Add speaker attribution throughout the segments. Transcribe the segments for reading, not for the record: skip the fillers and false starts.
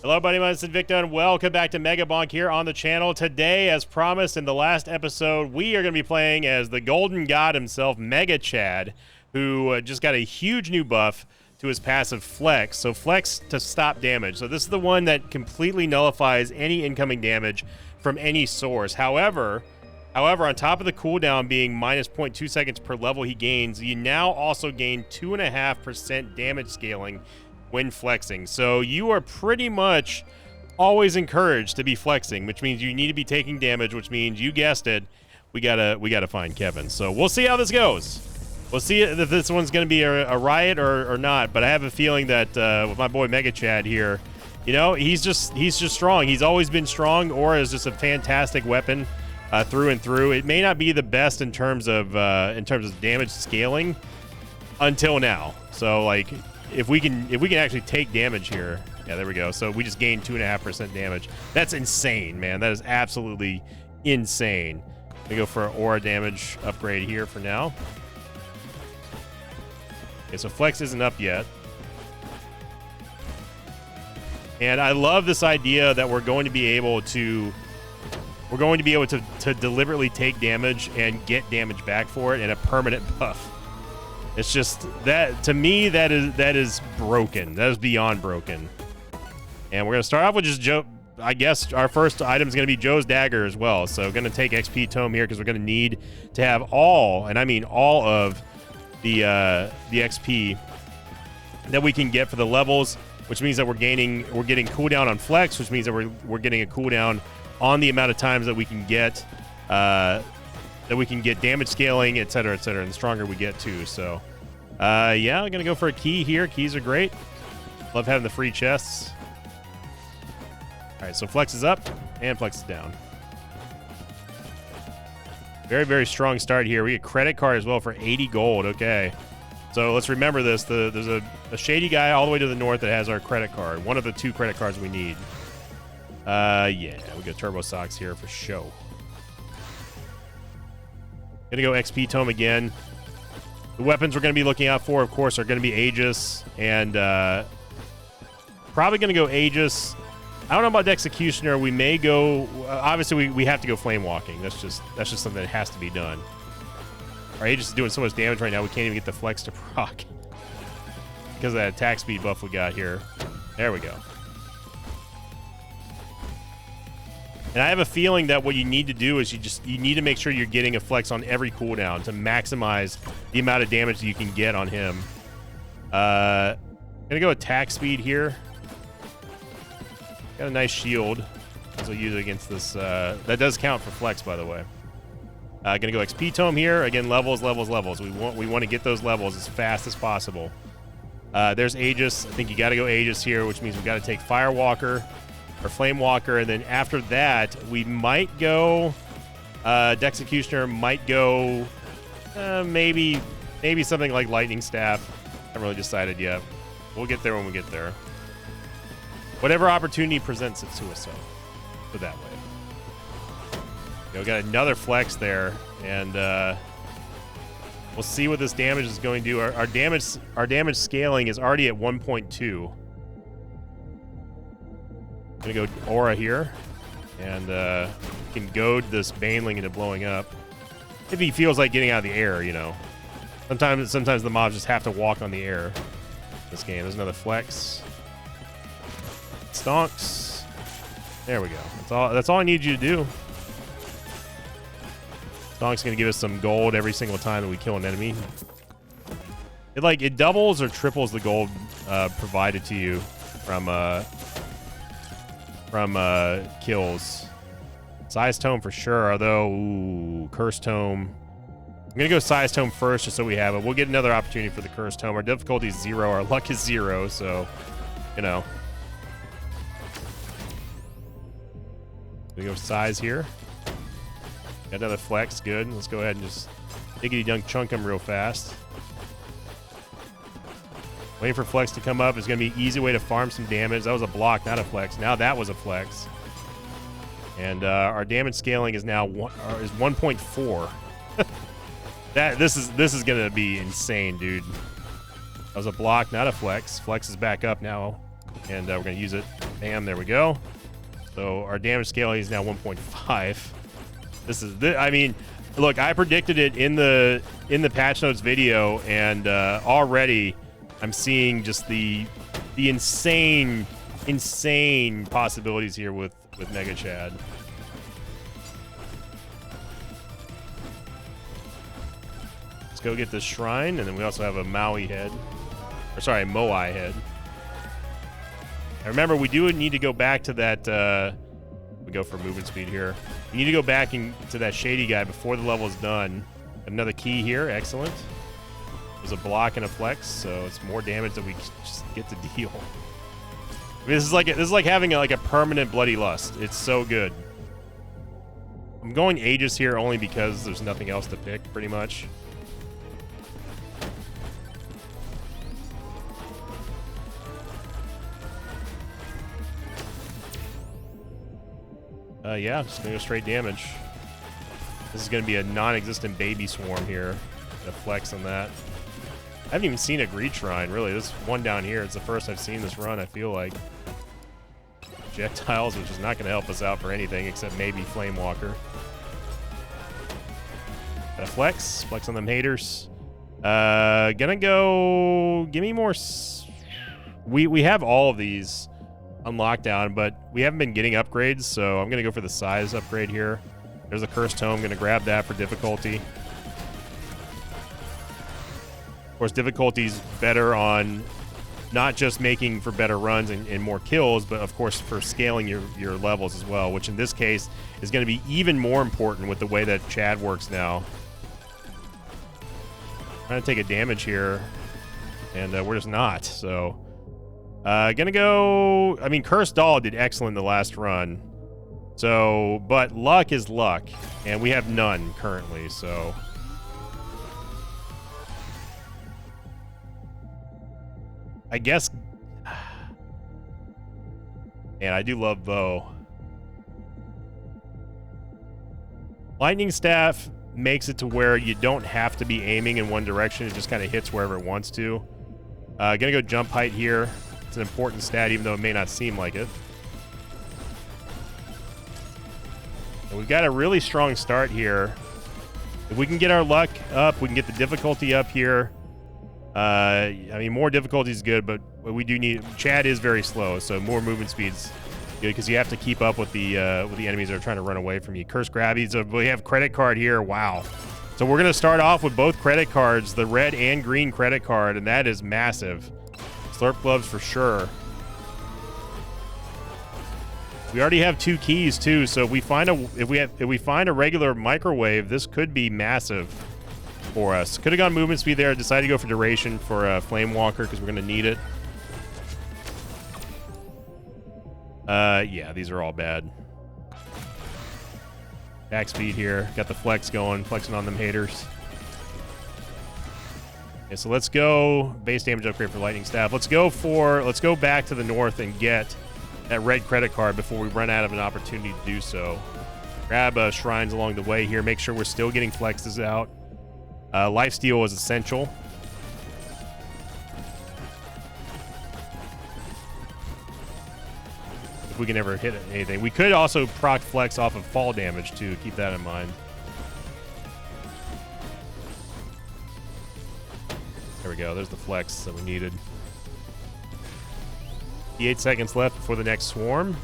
Speaker 1: Hello, buddy. My name is Invicta, and welcome back to Mega Bonk here on the channel. Today, as promised in the last episode, we are going to be playing as the Golden God himself, Mega Chad, who just got a huge new buff to his passive Flex. So Flex to stop damage. So this is the one that completely nullifies any incoming damage from any source. However, on top of the cooldown being minus 0.2 seconds per level he gains, you now also gain 2.5% damage scaling when flexing. So you are pretty much always encouraged to be flexing, which means you need to be taking damage, which means, you guessed it, we gotta find Kevin. So we'll see how this goes. We'll see if this one's gonna be a riot or not, but I have a feeling that with my boy Mega Chad here, you know, he's just strong. He's always been strong. Aura is just a fantastic weapon through and through. It may not be the best in terms of damage scaling until now. So like, if we can actually take damage here, yeah, there we go. So we just gained 2.5% damage. That's insane, man. That is absolutely insane. We go for an aura damage upgrade here for now. Okay, so Flex isn't up yet. And I love this idea that we're going to be able to deliberately take damage and get damage back for it in a permanent buff. It's just that, to me, that is broken. That is beyond broken. And we're gonna start off with just Joe. I guess our first item is gonna be Joe's dagger as well. So gonna take XP tome here because we're gonna need to have all, and I mean all of the XP that we can get for the levels, which means that we're getting cooldown on Flex, which means that we're getting a cooldown on the amount of times that we can get damage scaling, etc., etc., and the stronger we get too. So yeah, I'm gonna go for a key here. Keys are great. Love having the free chests. All right, so Flex is up and Flex is down. Very, very strong start here. We get credit card as well for 80 gold. Okay, so let's remember this. There's a shady guy all the way to the north that has our credit card. One of the 2 credit cards we need. Yeah, we got Turbo Socks here for show. Gonna go XP tome again. The weapons we're gonna be looking out for, of course, are gonna be Aegis, and probably gonna go Aegis. I don't know about the Executioner. We may go. Obviously, we have to go Flame Walking. That's just something that has to be done. Our Aegis is doing so much damage right now. We can't even get the Flex to proc because of that attack speed buff we got here. There we go. And I have a feeling that what you need to do is you need to make sure you're getting a Flex on every cooldown to maximize the amount of damage that you can get on him. Gonna go attack speed here. Got a nice shield, as we'll use it against this. That does count for Flex, by the way. Gonna go XP tome here again. Levels. We want to get those levels as fast as possible. There's Aegis. I think you got to go Aegis here, which means we got to take Firewalker or Flame Walker, and then after that we might go Dexecutioner, might go maybe something like Lightning Staff. Haven't really decided yet. We'll get there when we get there. Whatever opportunity presents it to us, so put it that way. Okay, we got another Flex there, and we'll see what this damage is going to do. Our damage scaling is already at 1.2. Gonna go Aura here, and can goad this Baneling into blowing up if he feels like getting out of the air. You know, sometimes the mobs just have to walk on the air. This game. There's another Flex. Stonks. There we go. That's all I need you to do. Stonks gonna give us some gold every single time that we kill an enemy. It doubles or triples the gold provided to you from kills. Size Tome for sure, although, ooh, Curse Tome. I'm gonna go Size Tome first just so we have it. We'll get another opportunity for the Curse Tome. Our difficulty is 0, our luck is 0, so, you know. We go Size here. Got another Flex, good. Let's go ahead and just diggity dunk chunk him real fast. Waiting for Flex to come up is going to be an easy way to farm some damage. That was a block, not a Flex. Now that was a Flex. And our damage scaling is now 1.4. This is going to be insane, dude. That was a block, not a Flex. Flex is back up now, and we're going to use it. Bam, there we go. So our damage scaling is now 1.5. This is, I mean, look, I predicted it in the patch notes video, and already I'm seeing just the insane possibilities here with Mega Chad. Let's go get this shrine, and then we also have a Moai head. Now remember, we do need to go back to that, we go for movement speed here. We need to go back to that shady guy before the level is done. Another key here, excellent. There's a block and a flex, so it's more damage that we just get to deal. I mean, this is like having like a permanent bloody lust. It's so good. I'm going Aegis here only because there's nothing else to pick, pretty much. Yeah, just gonna go straight damage. This is gonna be a non-existent baby swarm here. A flex on that. I haven't even seen a Greed Shrine, really. This one down here, it's the first I've seen this run, I feel like. Projectiles, which is not gonna help us out for anything except maybe Flame Walker. Got a flex on them haters. Gonna go, give me more, we have all of these on lockdown, but we haven't been getting upgrades, so I'm gonna go for the size upgrade here. There's a Cursed Tome, gonna grab that for difficulty. Of course, difficulty's better on not just making for better runs and more kills, but of course for scaling your levels as well, which in this case is gonna be even more important with the way that Chad works now. Trying to take a damage here, and we're just not, so. Gonna go, I mean, Cursed Doll did excellent the last run. So, but luck is luck, and we have none currently, so. I guess, man, I do love Bow. Lightning Staff makes it to where you don't have to be aiming in one direction. It just kind of hits wherever it wants to. Gonna go Jump Height here. It's an important stat, even though it may not seem like it. And we've got a really strong start here. If we can get our luck up, we can get the difficulty up here. I mean, more difficulty is good, but we do need... Chad is very slow, so more movement speed's good, because you have to keep up with the enemies that are trying to run away from you. Curse Grabby, so we have Credit Card here. Wow. So we're going to start off with both credit cards, the red and green credit card, and that is massive. Slurp Gloves for sure. We already have 2 keys too, so if we find a regular microwave, this could be massive for us. Could have gone movement speed there. Decided to go for duration for Flame Walker because we're gonna need it. Yeah, these are all bad. Back speed here. Got the flex going, flexing on them haters. Okay, so let's go base damage upgrade for Lightning Staff. Let's go back to the north and get that red credit card before we run out of an opportunity to do so. Grab shrines along the way here. Make sure we're still getting flexes out. Lifesteal is essential. If we can ever hit anything. We could also proc flex off of fall damage too. Keep that in mind. There we go. There's the flex that we needed. 8 seconds left before the next swarm.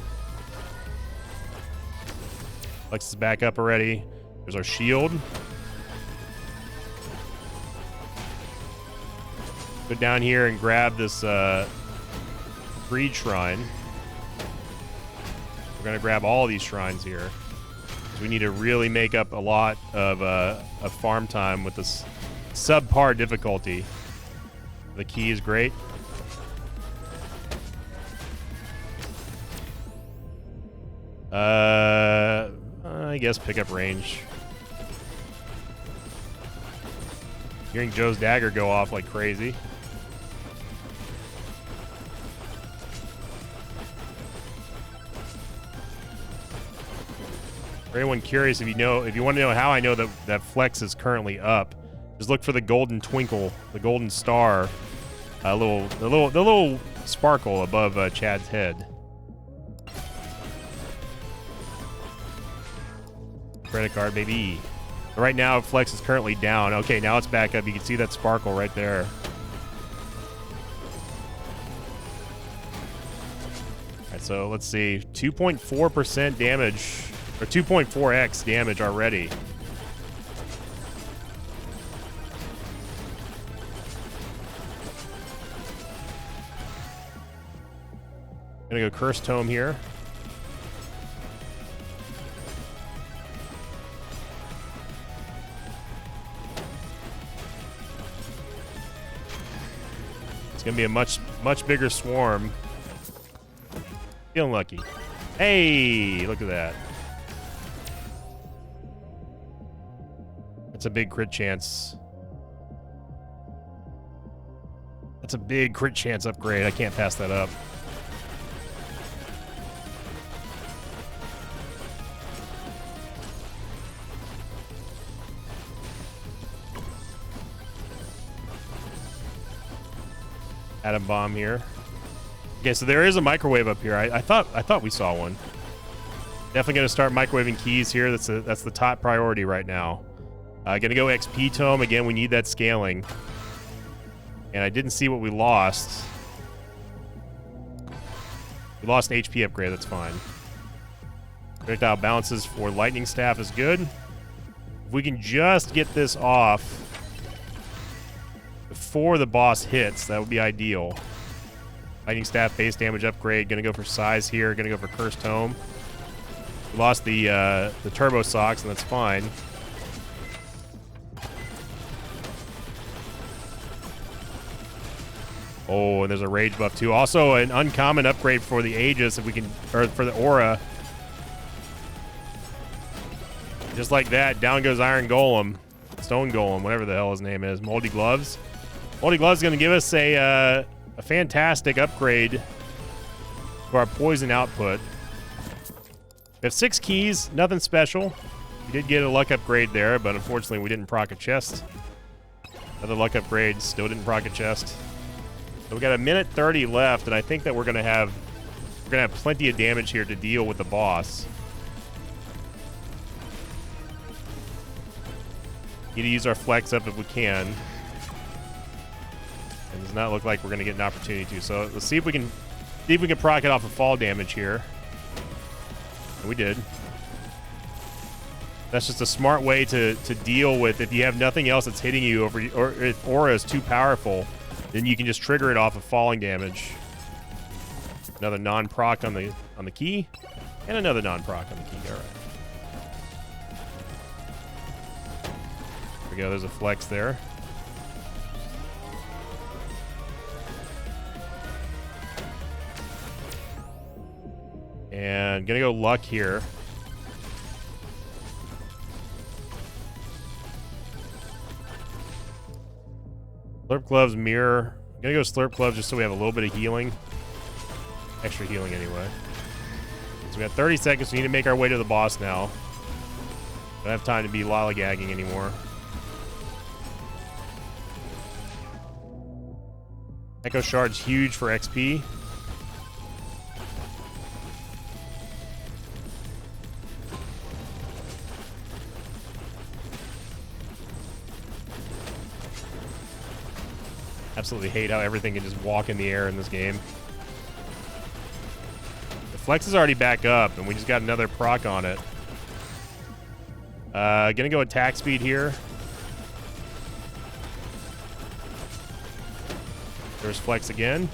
Speaker 1: Flex is back up already. There's our shield. Go down here and grab this Greed Shrine. We're going to grab all these shrines here. We need to really make up a lot of farm time with this subpar difficulty. The key is great. I guess pick up range. Hearing Joe's dagger go off like crazy. For anyone curious, if you want to know how I know that flex is currently up, just look for the golden twinkle, the golden star, the little sparkle above Chad's head. credit card, baby. Right now, Flex is currently down. Okay, now it's back up. You can see that sparkle right there. All right, so let's see. 2.4% damage, or 2.4x damage already. Gonna go Cursed Tome here. It's gonna be a much bigger swarm. Feeling lucky. Hey, look at that. That's a big crit chance. That's a big crit chance upgrade. I can't pass that up. Atom bomb here. Okay, so there is a microwave up here. I thought we saw one. Definitely gonna start microwaving keys here. That's the top priority right now. Gonna go XP tome again. We need that scaling. And I didn't see what we lost. We lost an HP upgrade. That's fine. Projectile bounces for lightning staff is good. If we can just get this off before the boss hits, that would be ideal. Lightning staff base damage upgrade. Gonna go for size here. Gonna go for Cursed Tome. We lost the turbo socks, and that's fine. Oh, and there's a rage buff too. Also, an uncommon upgrade for the Aegis if we can, or for the aura. Just like that, down goes Iron Golem, Stone Golem, whatever the hell his name is. Moldy Gloves. Moldy Gloves is going to give us a fantastic upgrade to our poison output. We have 6 keys, nothing special. We did get a luck upgrade there, but unfortunately we didn't proc a chest. Another luck upgrade, still didn't proc a chest. So we got a minute 30 left, and I think that we're gonna have plenty of damage here to deal with the boss. Need to use our flex up if we can. It does not look like we're gonna get an opportunity to. So let's see if we can proc it off of fall damage here. And we did. That's just a smart way to deal with if you have nothing else that's hitting you, or if aura is too powerful, then you can just trigger it off of falling damage. Another non-proc on the key, and another non-proc on the key. All right. There we go. There's a flex there. And gonna go luck here. Slurp Gloves, Mirror. I'm gonna go Slurp Gloves just so we have a little bit of healing. Extra healing anyway. So we got 30 seconds. We need to make our way to the boss now. Don't have time to be lollygagging anymore. Echo Shard's huge for XP. Absolutely hate how everything can just walk in the air in this game. The flex is already back up, and we just got another proc on it. Gonna go attack speed here. There's flex again.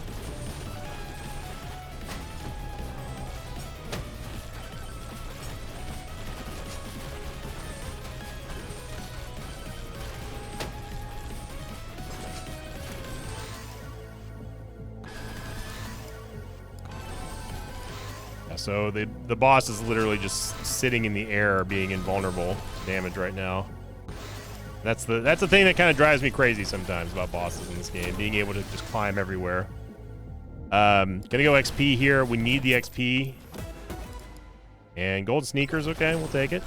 Speaker 1: So the boss is literally just sitting in the air, being invulnerable to damage right now. That's the thing that kind of drives me crazy sometimes about bosses in this game, being able to just climb everywhere. Gonna go XP here. We need the XP. And gold sneakers, okay, we'll take it.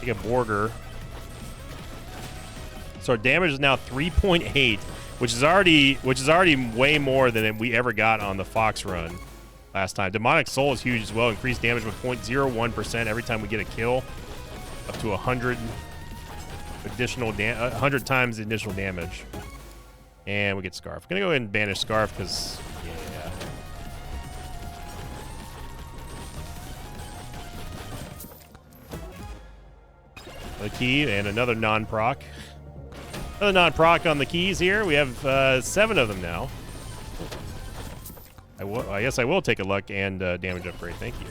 Speaker 1: Take a Borger. So our damage is now 3.8. Which is already way more than we ever got on the Fox run. last time. Demonic Soul is huge as well. Increased damage with 0.01% every time we get a kill. Up to 100 additional 100 times the initial damage. And we get Scarf. I'm gonna go ahead and banish Scarf because yeah. The key and another non-proc. Another non-proc on the keys here. We have 7 of them now. I guess I will take a luck and damage upgrade. Thank you.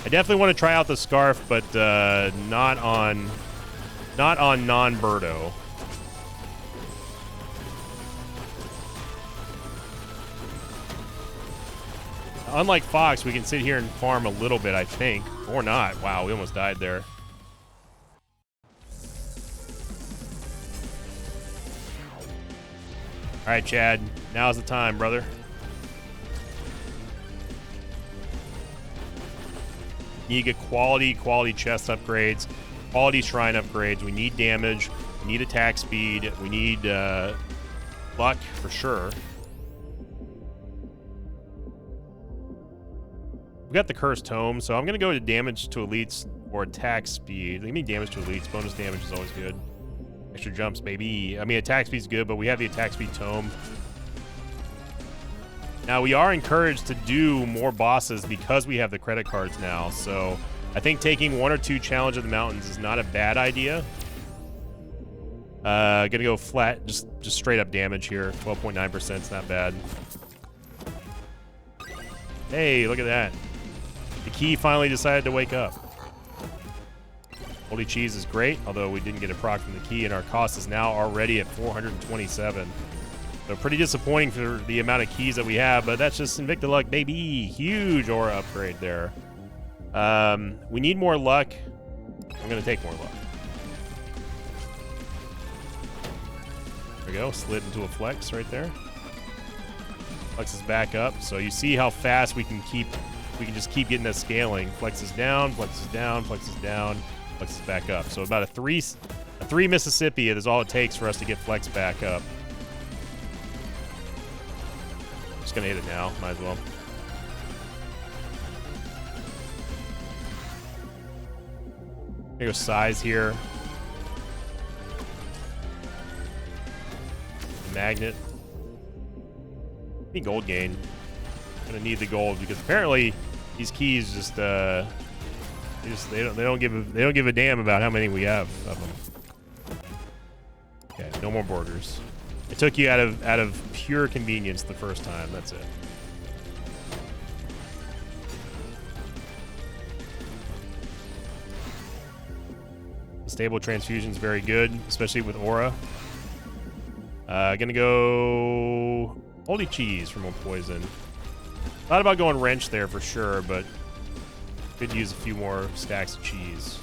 Speaker 1: I definitely want to try out the Scarf, but not on non-Birdo. Unlike Fox, we can sit here and farm a little bit, I think. Or not. Wow, we almost died there. All right, Chad. Now's the time, brother. You get quality chest upgrades, quality shrine upgrades. We need damage. We need attack speed. We need luck for sure. We got the Cursed Tome, so I'm going to go to damage to elites or attack speed. Give me damage to elites. Bonus damage is always good. Extra jumps, baby. I mean, attack speed's good, but we have the attack speed tome. Now, we are encouraged to do more bosses because we have the credit cards now, so I think taking 1 or 2 Challenge of the Mountains is not a bad idea. Gonna go flat, just straight up damage here. 12.9% is not bad. Hey, look at that. The key finally decided to wake up. Holy Cheese is great, although we didn't get a proc from the key, and our cost is now already at 427. So pretty disappointing for the amount of keys that we have, but that's just Invicta luck, baby. Huge aura upgrade there. We need more luck. I'm going to take more luck. There we go. Slid into a flex right there. Flex is back up. So you see how fast we can just keep getting that scaling. Flex is down, flex is down, flex is down, flex is back up. So about a three Mississippi is all it takes for us to get flex back up. Just gonna hit it now, might as well. There goes size here. Magnet. Need gold gain. Gonna need the gold because apparently these keys just they don't give a damn about how many we have of them. Okay, no more borders. It took you out of pure convenience the first time. That's it. Stable transfusion's very good, especially with aura. Gonna go Holy Cheese for more poison. Thought about going wrench there for sure, but could use a few more stacks of cheese.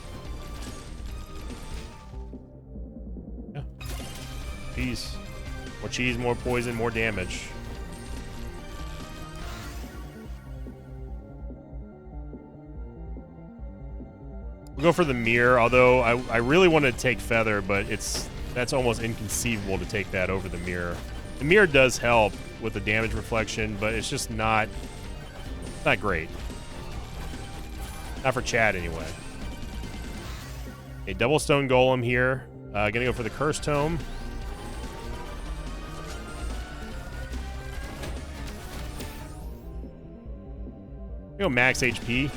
Speaker 1: Yeah. Cheese. More cheese, more poison, more damage. We'll go for the mirror, although I really wanted to take Feather, but that's almost inconceivable to take that over the mirror. The mirror does help with the damage reflection, but it's just not great. Not for Chad, anyway. A double stone golem here. Gonna go for the Cursed Tome. Go max HP.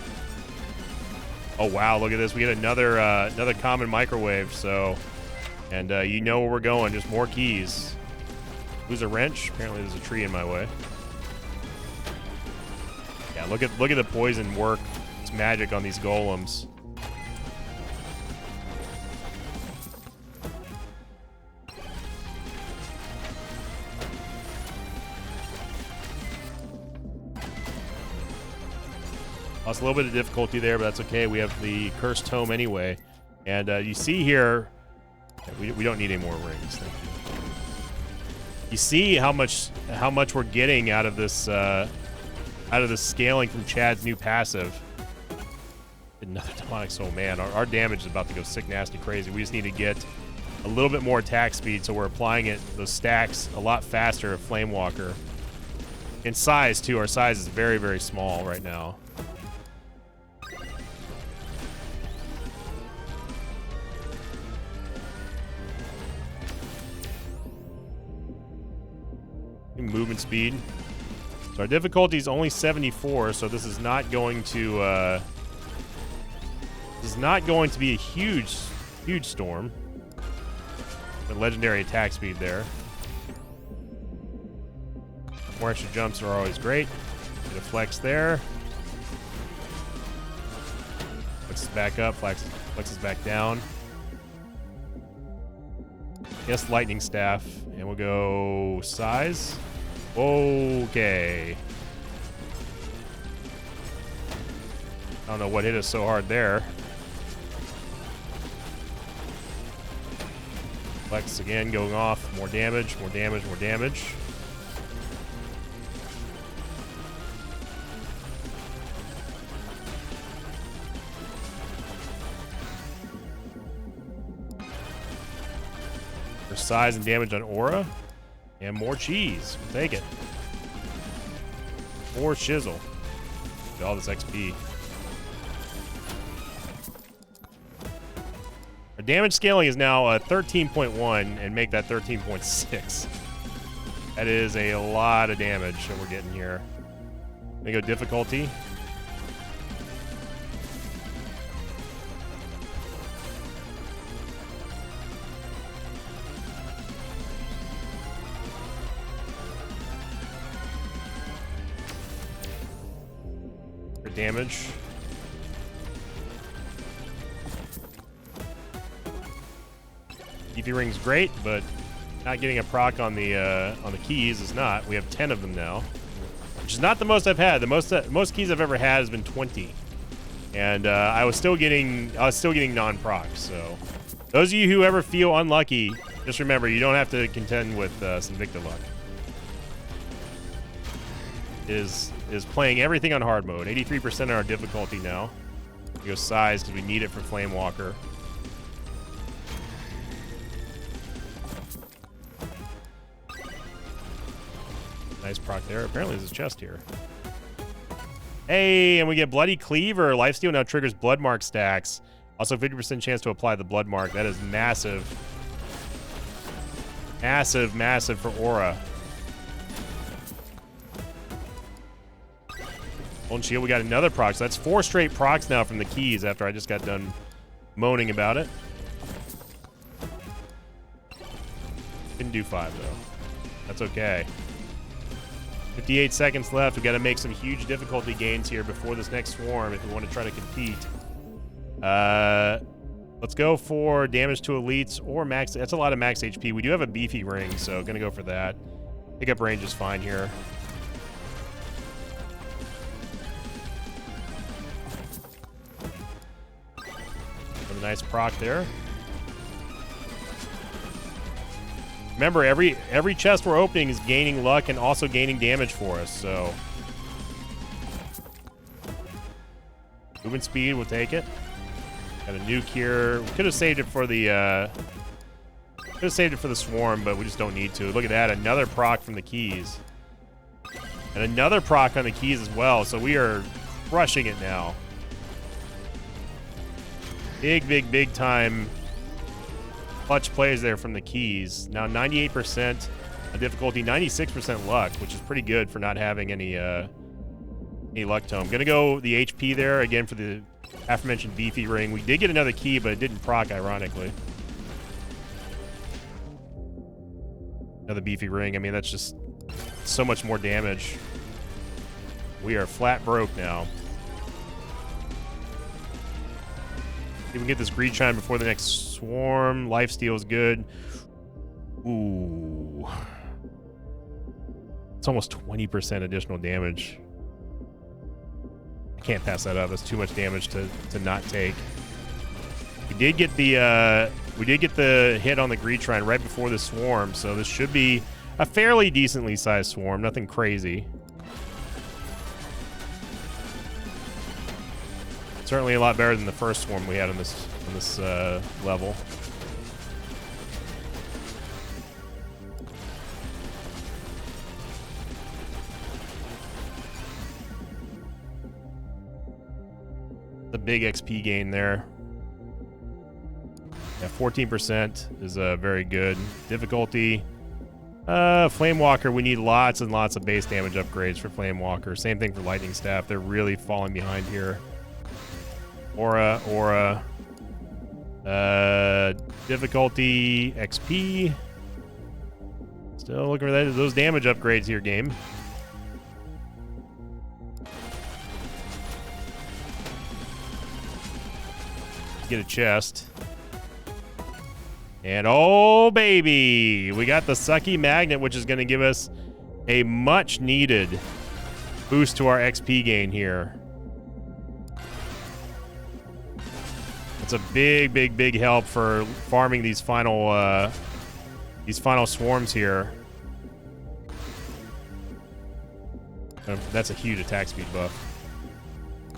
Speaker 1: Oh wow, look at this. We get another common microwave. So, and you know where we're going. Just more keys. Who's a wrench? Apparently, there's a tree in my way. Yeah, look at the poison work. It's magic on these golems. Lost a little bit of difficulty there, but that's okay. We have the Cursed Tome anyway. And you see here, we don't need any more rings. Thank you. You see how much we're getting out of this scaling from Chad's new passive. Another Demonic Soul, man. Our damage is about to go sick, nasty, crazy. We just need to get a little bit more attack speed, so we're applying those stacks a lot faster of Flame Walker. In size, too. Our size is very, very small right now. Movement speed. So our difficulty is only 74, so this is not going to be a huge storm. The legendary attack speed there. More extra jumps are always great. Get a flex there. Flexes back up, flexes back down. Guess lightning staff, and we'll go size. Okay. I don't know what hit us so hard there. Flex again, going off. More damage, more damage, more damage. For size and damage on aura. And more cheese. We'll take it. More shizzle. Get all this XP. Our damage scaling is now 13.1 and make that 13.6. That is a lot of damage that we're getting here. Let me go difficulty. Damage. EV ring's great, but not getting a proc on the keys is not. We have 10 of them now, which is not the most I've had. The most keys I've ever had has been 20, and I was still getting non-procs. So those of you who ever feel unlucky, just remember you don't have to contend with Sinvicta luck. Is playing everything on hard mode. 83% on our difficulty now. We go size because we need it for Flame Walker. Nice proc there. Apparently there's a chest here. Hey, and we get Bloody Cleaver. Lifesteal now triggers Blood Mark stacks. Also 50% chance to apply the Blood Mark. That is massive. Massive, massive for aura. Golden Shield, we got another proc. So that's 4 straight procs now from the keys after I just got done moaning about it. Didn't do 5, though. That's okay. 58 seconds left. We've got to make some huge difficulty gains here before this next swarm if we want to try to compete. Let's go for damage to elites or max. That's a lot of max HP. We do have a beefy ring, so going to go for that. Pickup range is fine here. Nice proc there. Remember, every chest we're opening is gaining luck and also gaining damage for us, so. Movement speed, we'll take it. Got a nuke here. We could have saved it for the swarm, but we just don't need to. Look at that, another proc from the keys. And another proc on the keys as well, so we are crushing it now. Big time clutch plays there from the keys. Now 98% difficulty, 96% luck, which is pretty good for not having any luck tome. Gonna go the HP there again for the aforementioned beefy ring. We did get another key, but it didn't proc, ironically. Another beefy ring. I mean, that's just so much more damage. We are flat broke now. If we can get this Greed Chime before the next swarm. Lifesteal is good. Ooh. It's almost 20% additional damage. I can't pass that up. That's too much damage to not take. We did get the hit on the Greed Shrine right before the swarm, so this should be a fairly decently sized swarm. Nothing crazy. Certainly a lot better than the first swarm we had on this level. big XP gain there. Yeah, 14% is very good. Difficulty. Flamewalker, we need lots and lots of base damage upgrades for Flamewalker. Same thing for Lightning Staff. They're really falling behind here. Aura. Difficulty, XP. Still looking for those damage upgrades here, game. Get a chest. And oh baby, we got the Sucky Magnet, which is going to give us a much needed boost to our XP gain here. It's a big help for farming these final swarms here. That's a huge attack speed buff.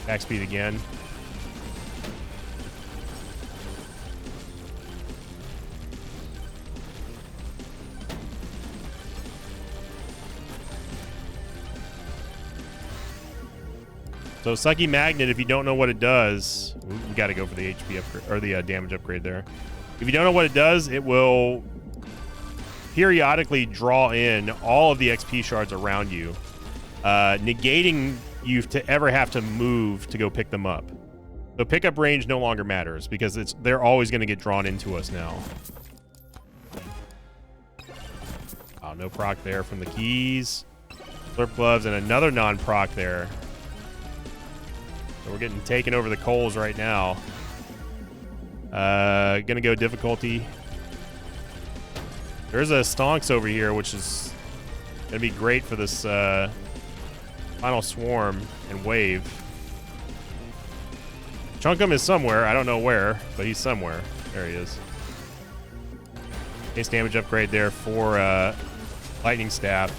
Speaker 1: Attack speed again. So Sucky Magnet, if you don't know what it does, we got to go for the HP upgrade, or the damage upgrade there. If you don't know what it does, it will periodically draw in all of the XP shards around you, negating you to ever have to move to go pick them up. So pickup range no longer matters because they're always going to get drawn into us now. Oh, no proc there from the keys. Slurp gloves and another non-proc there. So we're getting taken over the coals right now. Gonna go difficulty. There's a Stonks over here, which is gonna be great for this final swarm and wave. Chunkum is somewhere. I don't know where, but he's somewhere. There he is. Base damage upgrade there for Lightning Staff.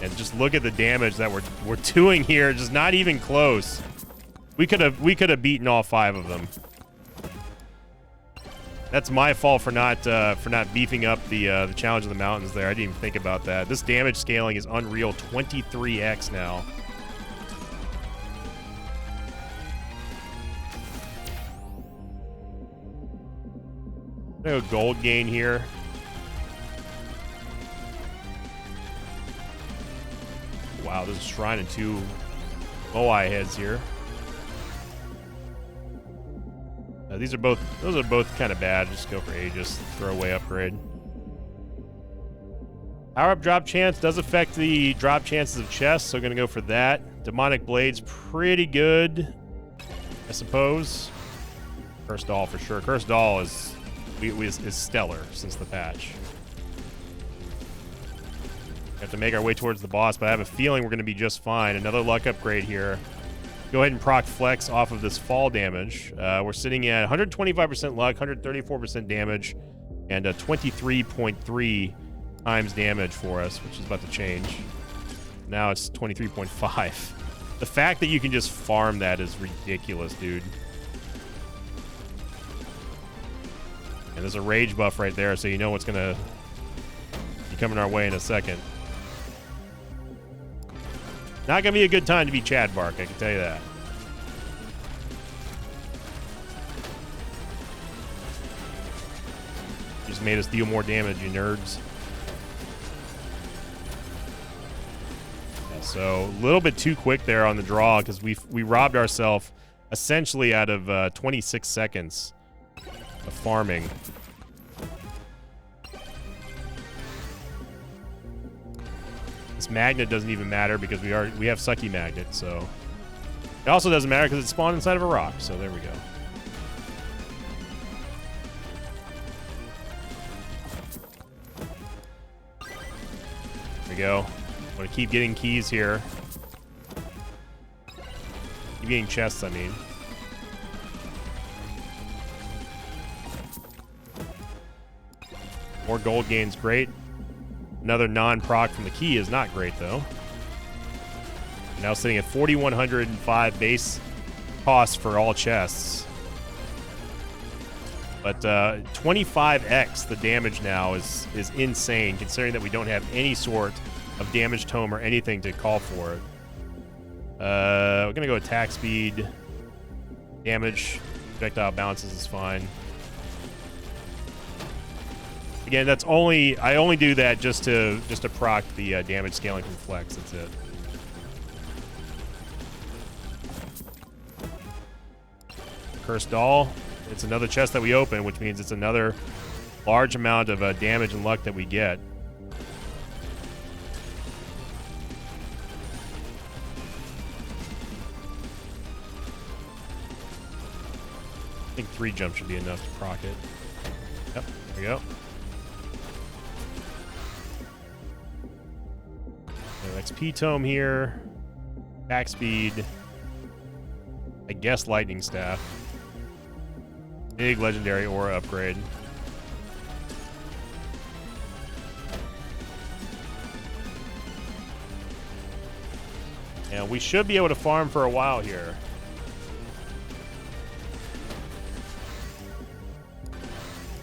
Speaker 1: And just look at the damage that we're doing here. Just not even close. We could have beaten all 5 of them. That's my fault for not beefing up the Challenge of the Mountains there. I didn't even think about that. This damage scaling is unreal, 23x now. No gold gain here. Wow, there's a shrine and 2 Moai heads here. Those are both kind of bad. Just go for Aegis, throwaway upgrade. Power up drop chance does affect the drop chances of chests, so gonna go for that. Demonic Blade's pretty good, I suppose. Cursed Doll for sure. Cursed Doll is stellar since the patch. We have to make our way towards the boss, but I have a feeling we're gonna be just fine. Another luck upgrade here. Go ahead and proc Flex off of this fall damage. We're sitting at 125% luck, 134% damage, and 23.3 times damage for us, which is about to change. Now it's 23.5. The fact that you can just farm that is ridiculous, dude. And there's a rage buff right there, so you know what's gonna be coming our way in a second. Not gonna be a good time to be Chad Bark, I can tell you that. Just made us deal more damage, you nerds. Yeah, so a little bit too quick there on the draw because we robbed ourselves essentially out of 26 seconds of farming. This magnet doesn't even matter because we have Sucky Magnet, so it also doesn't matter because it's spawned inside of a rock. So there we go. There we go. I'm gonna keep getting keys here. Keep getting chests, I mean. More gold gains, great. Another non-proc from the key is not great, though. Now sitting at 4,105 base cost for all chests. But 25x the damage now is insane, considering that we don't have any sort of damage tome or anything to call for it. We're going to go attack speed. Damage, projectile bounces is fine. Again, that's only, I only do that just to proc the damage scaling from flex. That's it. Cursed Doll. It's another chest that we open, which means it's another large amount of damage and luck that we get. I think 3 jumps should be enough to proc it. Yep, there we go. No XP tome here. Back speed. I guess lightning staff. Big legendary aura upgrade. And we should be able to farm for a while here.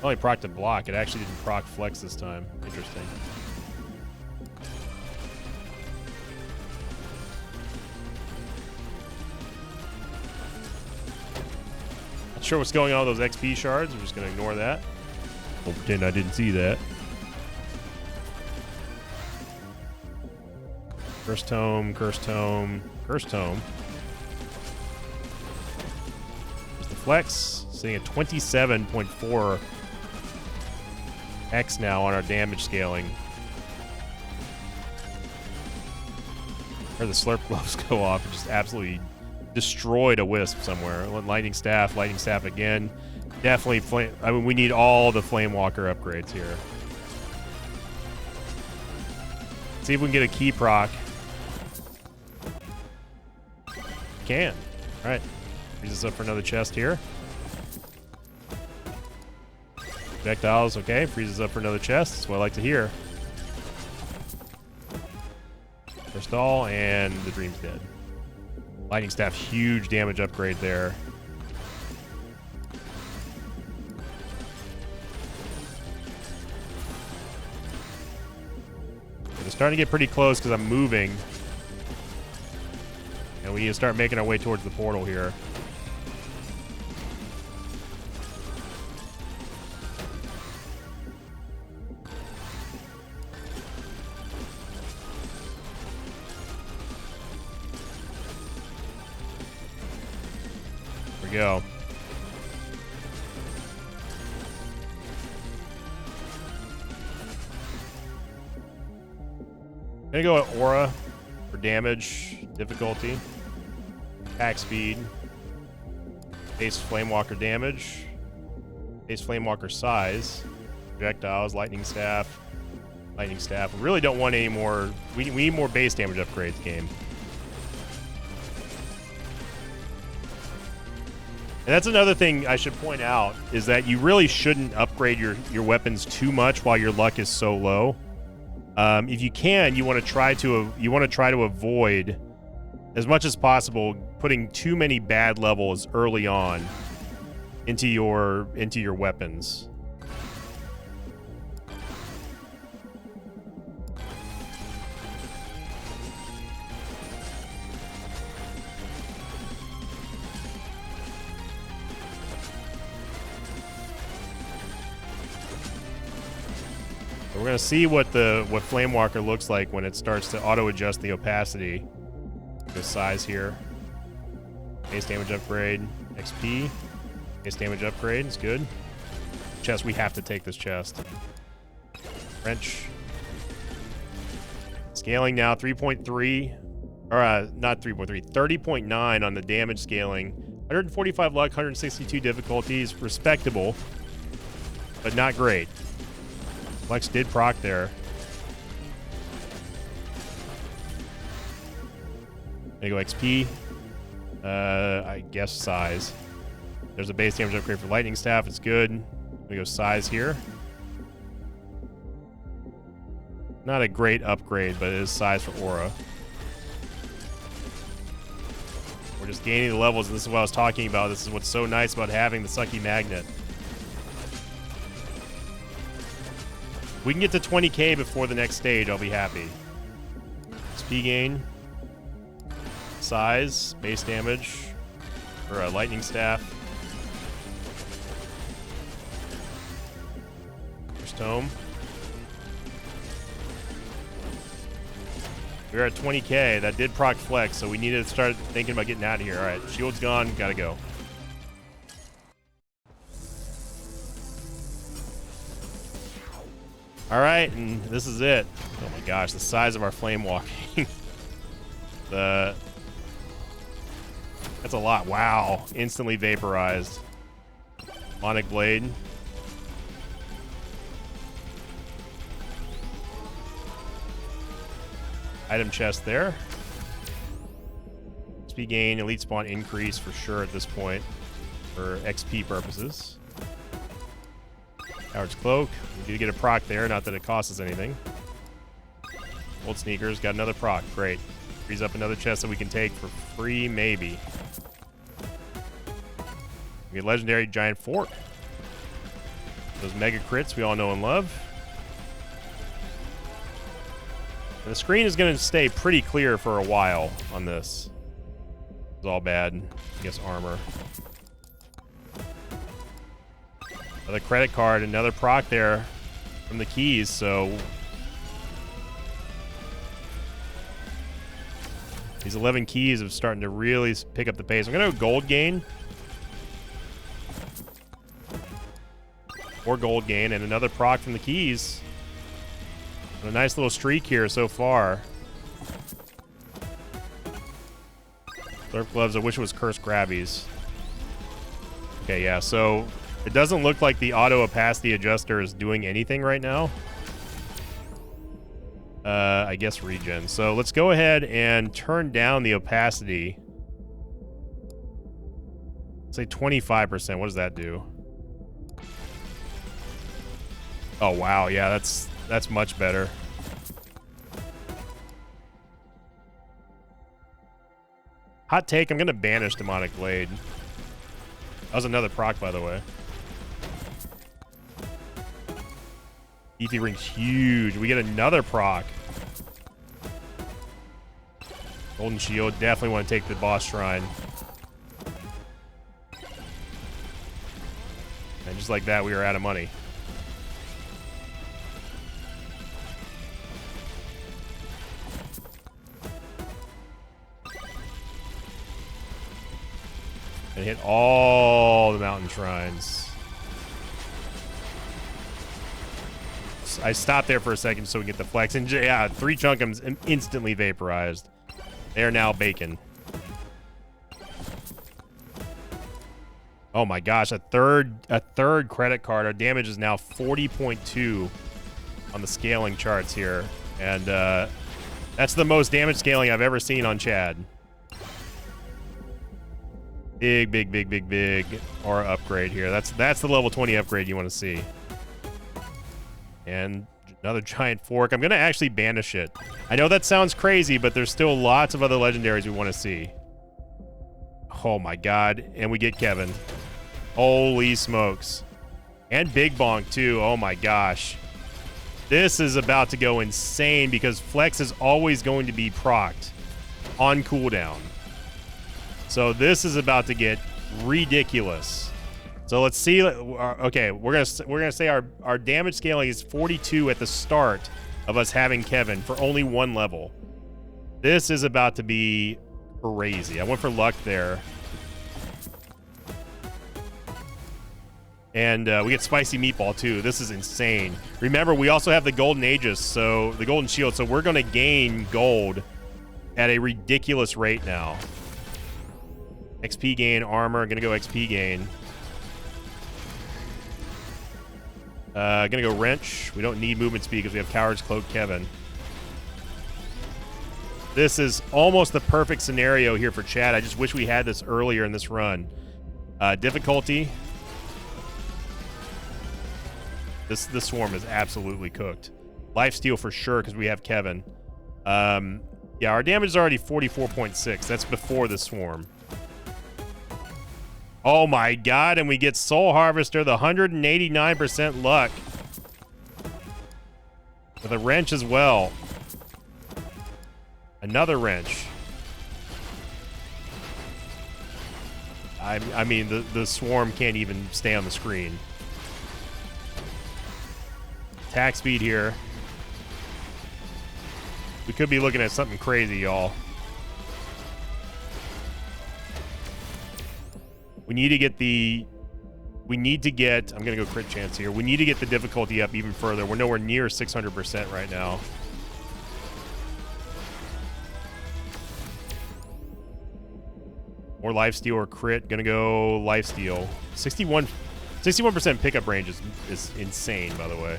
Speaker 1: Only proc to block. It actually didn't proc flex this time. Interesting. Not sure what's going on with those XP shards. We're just going to ignore that. We'll pretend I didn't see that. Cursed Tome, Cursed Tome, Cursed Tome. There's the flex. Sitting at 27.4 X now on our damage scaling. Heard the slurp gloves go off and just absolutely destroyed a wisp somewhere. Lightning staff again. Definitely flame. I mean, we need all the flame walker upgrades here. See if we can get a key proc. Can. All right. Freeze us up for another chest here. Projectiles, okay. Freezes up for another chest. That's what I like to hear. First Doll, and the Dream's dead. Lightning Staff, huge damage upgrade there. It's starting to get pretty close because I'm moving. And we need to start making our way towards the portal here. There we go. Gonna go with Aura for damage, difficulty, attack speed, base Flamewalker damage, base Flamewalker size, projectiles, lightning staff. We really don't want any more. We need more base damage upgrades, game. And that's another thing I should point out is that you really shouldn't upgrade your weapons too much while your luck is so low. If you can, you want to try to avoid as much as possible putting too many bad levels early on into your weapons. We're gonna see what Flamewalker looks like when it starts to auto adjust the opacity. The size here. Base damage upgrade, XP. Base damage upgrade is good. Chest, we have to take this chest. Wrench. Scaling now 3.3, or not 3.3, 30.9 on the damage scaling. 145 luck, 162 difficulties, respectable, but not great. Flex did proc there. There you go, XP. I guess size. There's a base damage upgrade for lightning staff. It's good. We go size here. Not a great upgrade, but it is size for aura. We're just gaining the levels, and this is what I was talking about. This is what's so nice about having the Sucky Magnet. If we can get to 20k before the next stage, I'll be happy. XP gain. Size, base damage. for a lightning staff. First tome. We're at 20k. That did proc flex, so we need to start thinking about getting out of here. All right, shield's gone. Gotta go. All right, and this is it. Oh my gosh, the size of our flame walking. That's a lot. Wow. Instantly vaporized. Monic Blade. Item chest there. XP gain, elite spawn increase for sure at this point for XP purposes. Coward's Cloak. We do get a proc there, not that it costs us anything. Old Sneakers, got another proc. Great. Frees up another chest that we can take for free, maybe. We get Legendary Giant Fork. Those mega crits we all know and love. And the screen is going to stay pretty clear for a while on this. It's all bad. I guess armor. Another credit card, another proc there from the keys, so these 11 keys are starting to really pick up the pace. I'm going to go gold gain. Or gold gain, and another proc from the keys. A nice little streak here so far. Surf Gloves, I wish it was Cursed Grabbies. Okay, yeah, so it doesn't look like the auto opacity adjuster is doing anything right now. I guess regen. So let's go ahead and turn down the opacity. Say 25%. What does that do? Oh wow, yeah, that's much better. Hot take, I'm gonna banish Demonic Blade. That was another proc, by the way. Ethy Ring's huge. We get another proc. Golden Shield, definitely want to take the boss shrine. And just like that, we are out of money. And hit all the mountain shrines. I stopped there for a second so we can get the flex. And yeah, 3 Chunkums instantly vaporized. They are now bacon. Oh my gosh, a third credit card. Our damage is now 40.2 on the scaling charts here. And that's the most damage scaling I've ever seen on Chad. Big aura upgrade here. That's the level 20 upgrade you want to see. And another giant fork. I'm going to actually banish it. I know that sounds crazy, but there's still lots of other legendaries we want to see. Oh my god. And we get Kevin. Holy smokes. And Big Bonk too. Oh my gosh. This is about to go insane because Flex is always going to be procced on cooldown. So this is about to get ridiculous. So let's see. Okay, we're gonna say our damage scaling is 42 at the start of us having Kevin for only 1 level. This is about to be crazy. I went for luck there. And we get Spicy Meatball too. This is insane. Remember, we also have the Golden Aegis, so the Golden Shield. So we're gonna gain gold at a ridiculous rate now. XP gain, armor. Gonna go XP gain. Gonna go wrench. We don't need movement speed because we have Coward's Cloak Kevin. This is almost the perfect scenario here for Chad. I just wish we had this earlier in this run. Difficulty. This swarm is absolutely cooked. Lifesteal for sure because we have Kevin. Yeah, our damage is already 44.6. That's before the swarm. Oh my god, and we get Soul Harvester, the 189% luck. With a wrench as well. Another wrench. I mean, the swarm can't even stay on the screen. Attack speed here. We could be looking at something crazy, y'all. We need to get the... I'm going to go crit chance here. We need to get the difficulty up even further. We're nowhere near 600% right now. Or lifesteal or crit. Gonna go lifesteal. 61% pickup range is insane, by the way.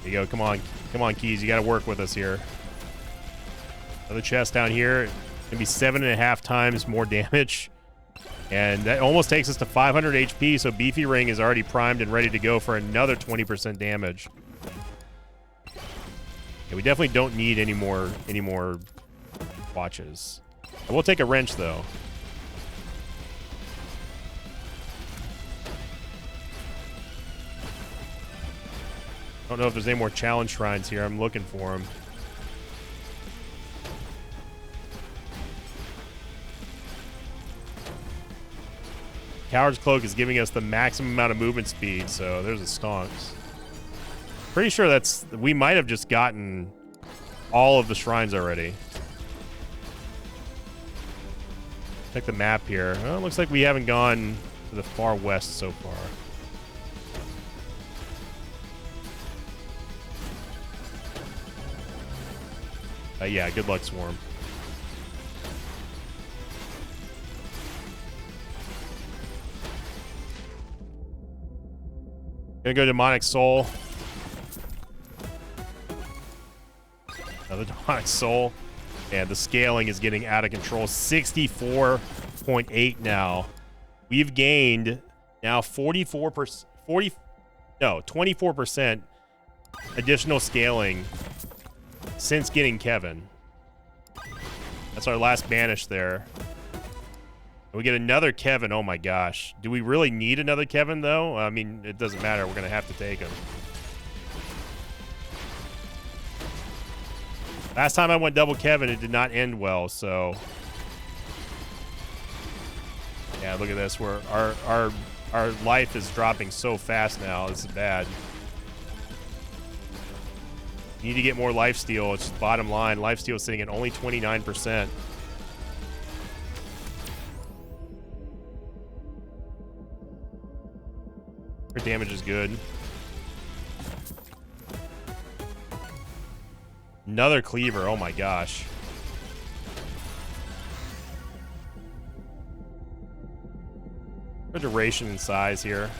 Speaker 1: There you go. Come on. Come on, Keys. You got to work with us here. Another chest down here. Gonna be 7.5 times more damage. And that almost takes us to 500 HP, so Beefy Ring is already primed and ready to go for another 20% damage. Yeah, we definitely don't need any more watches. I will take a wrench, though. I don't know if there's any more challenge shrines here. I'm looking for them. Coward's Cloak is giving us the maximum amount of movement speed, so there's a stonks. Pretty sure we might have just gotten all of the shrines already. Check the map here. Well, it looks like we haven't gone to the far west so far. Yeah, good luck, Swarm. Gonna go Demonic Soul. Another Demonic Soul. And the scaling is getting out of control. 64.8 now. We've gained now 24% additional scaling since getting Kevin. That's our last banish there. We get another Kevin. Oh my gosh. Do we really need another Kevin, though? I mean, it doesn't matter. We're going to have to take him. Last time I went double Kevin, it did not end well, so... Yeah, look at this. Our life is dropping so fast now. This is bad. Need to get more lifesteal. It's just bottom line. Lifesteal is sitting at only 29%. Her damage is good. Another cleaver. Oh my gosh. The duration and size here.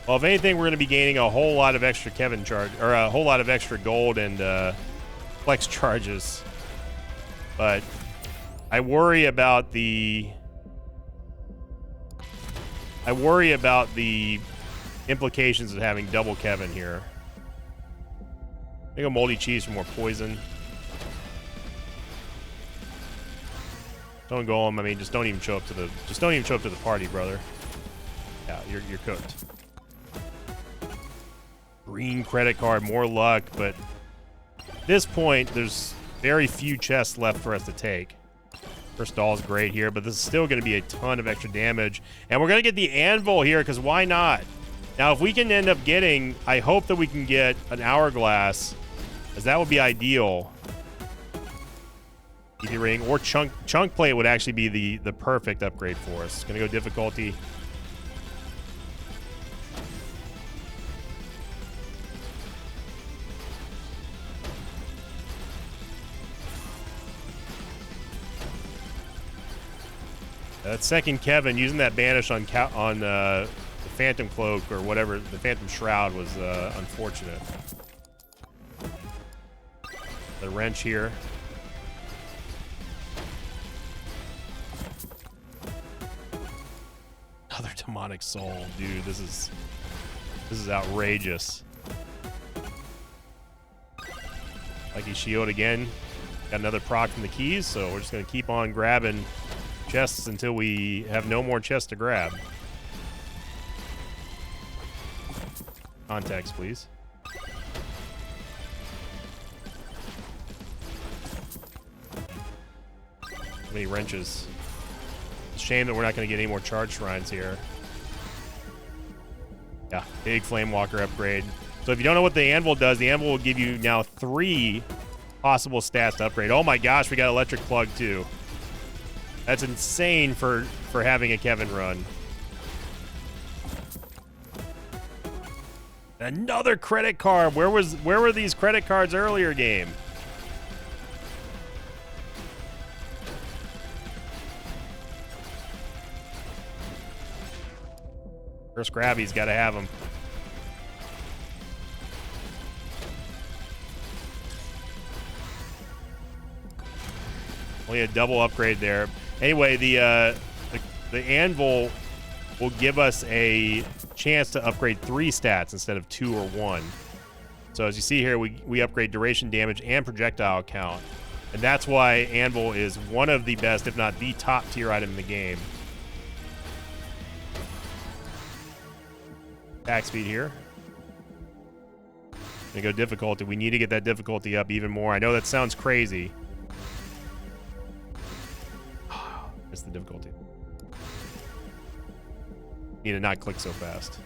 Speaker 1: Well, if anything, we're going to be gaining a whole lot of extra Kevin charge, or a whole lot of extra gold and flex charges. But I worry about the implications of having double Kevin here. I think a moldy cheese for more poison. Don't go him. I mean, just don't even show up to the party, brother. Yeah, you're cooked. Green credit card, more luck, but at this point, there's very few chests left for us to take. First doll's great here, but this is still going to be a ton of extra damage. And we're going to get the anvil here, because why not? Now, if we can end up getting... I hope that we can get an hourglass, as that would be ideal. Easy ring or chunk plate would actually be the perfect upgrade for us. Going to go difficulty. That second Kevin using that banish on the Phantom Cloak or whatever, the Phantom Shroud, was unfortunate. The wrench here. Another Demonic Soul, dude. This is outrageous. Lucky Shield again. Got another proc from the keys, so we're just gonna keep on grabbing chests until we have no more chests to grab. Contacts, please. many wrenches. It's a shame that we're not going to get any more charge shrines here. Yeah, big flame walker upgrade. So if you don't know what the anvil does, the anvil will give you now 3 possible stats to upgrade. Oh my gosh, we got electric plug too. That's insane for having a Kevin run. Another credit card. Where were these credit cards earlier game? First Grabby's got to have them. Only a double upgrade there. Anyway, the anvil will give us a chance to upgrade 3 stats instead of 2 or 1. So as you see here, we upgrade duration, damage, and projectile count. And that's why anvil is one of the best, if not the top tier item in the game. Attack speed here. Gonna go difficulty. We need to get that difficulty up even more. I know that sounds crazy. That's the difficulty. Need to not click so fast.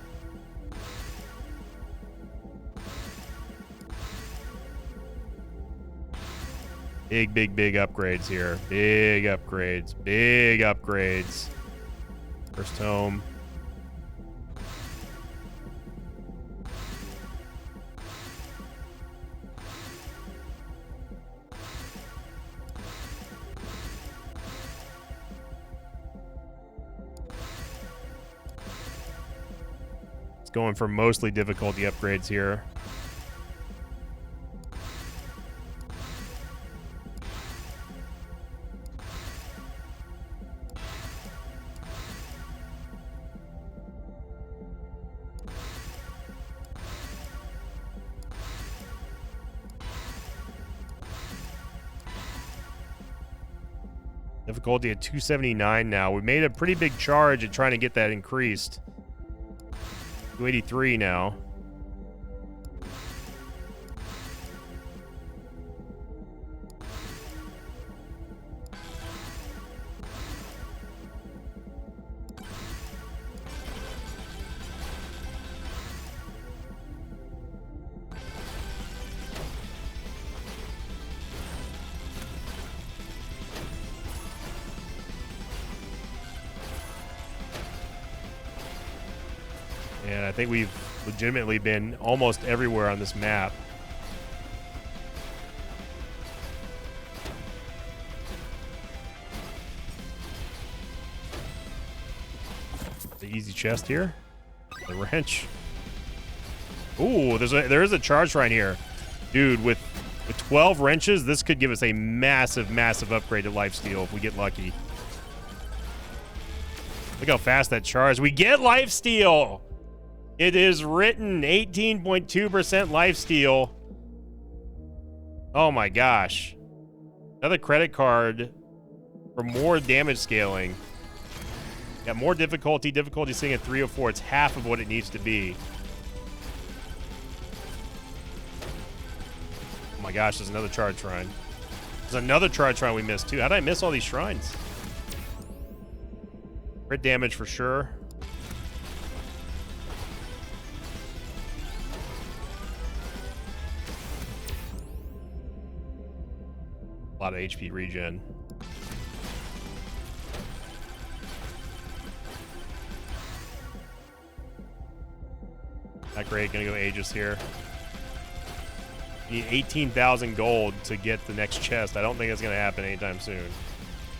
Speaker 1: Big upgrades here. Big upgrades. First tome. Going for mostly difficulty upgrades here. Difficulty at 279 now. We made a pretty big charge at trying to get that increased. 283 now. And I think we've legitimately been almost everywhere on this map. The easy chest here. The wrench. Ooh, there is a charge shrine here. Dude, with 12 wrenches, this could give us a massive upgrade to lifesteal if we get lucky. Look how fast that charge. We get lifesteal! It is written 18.2% lifesteal. Oh my gosh. Another credit card for more damage scaling. Got more difficulty. Difficulty sitting at 304. It's half of what it needs to be. Oh my gosh, there's another charge shrine. There's another charge shrine we missed too. How did I miss all these shrines? Crit damage for sure. A lot of HP regen. Not great. Gonna go Aegis here. Need 18,000 gold to get the next chest. I don't think that's gonna happen anytime soon.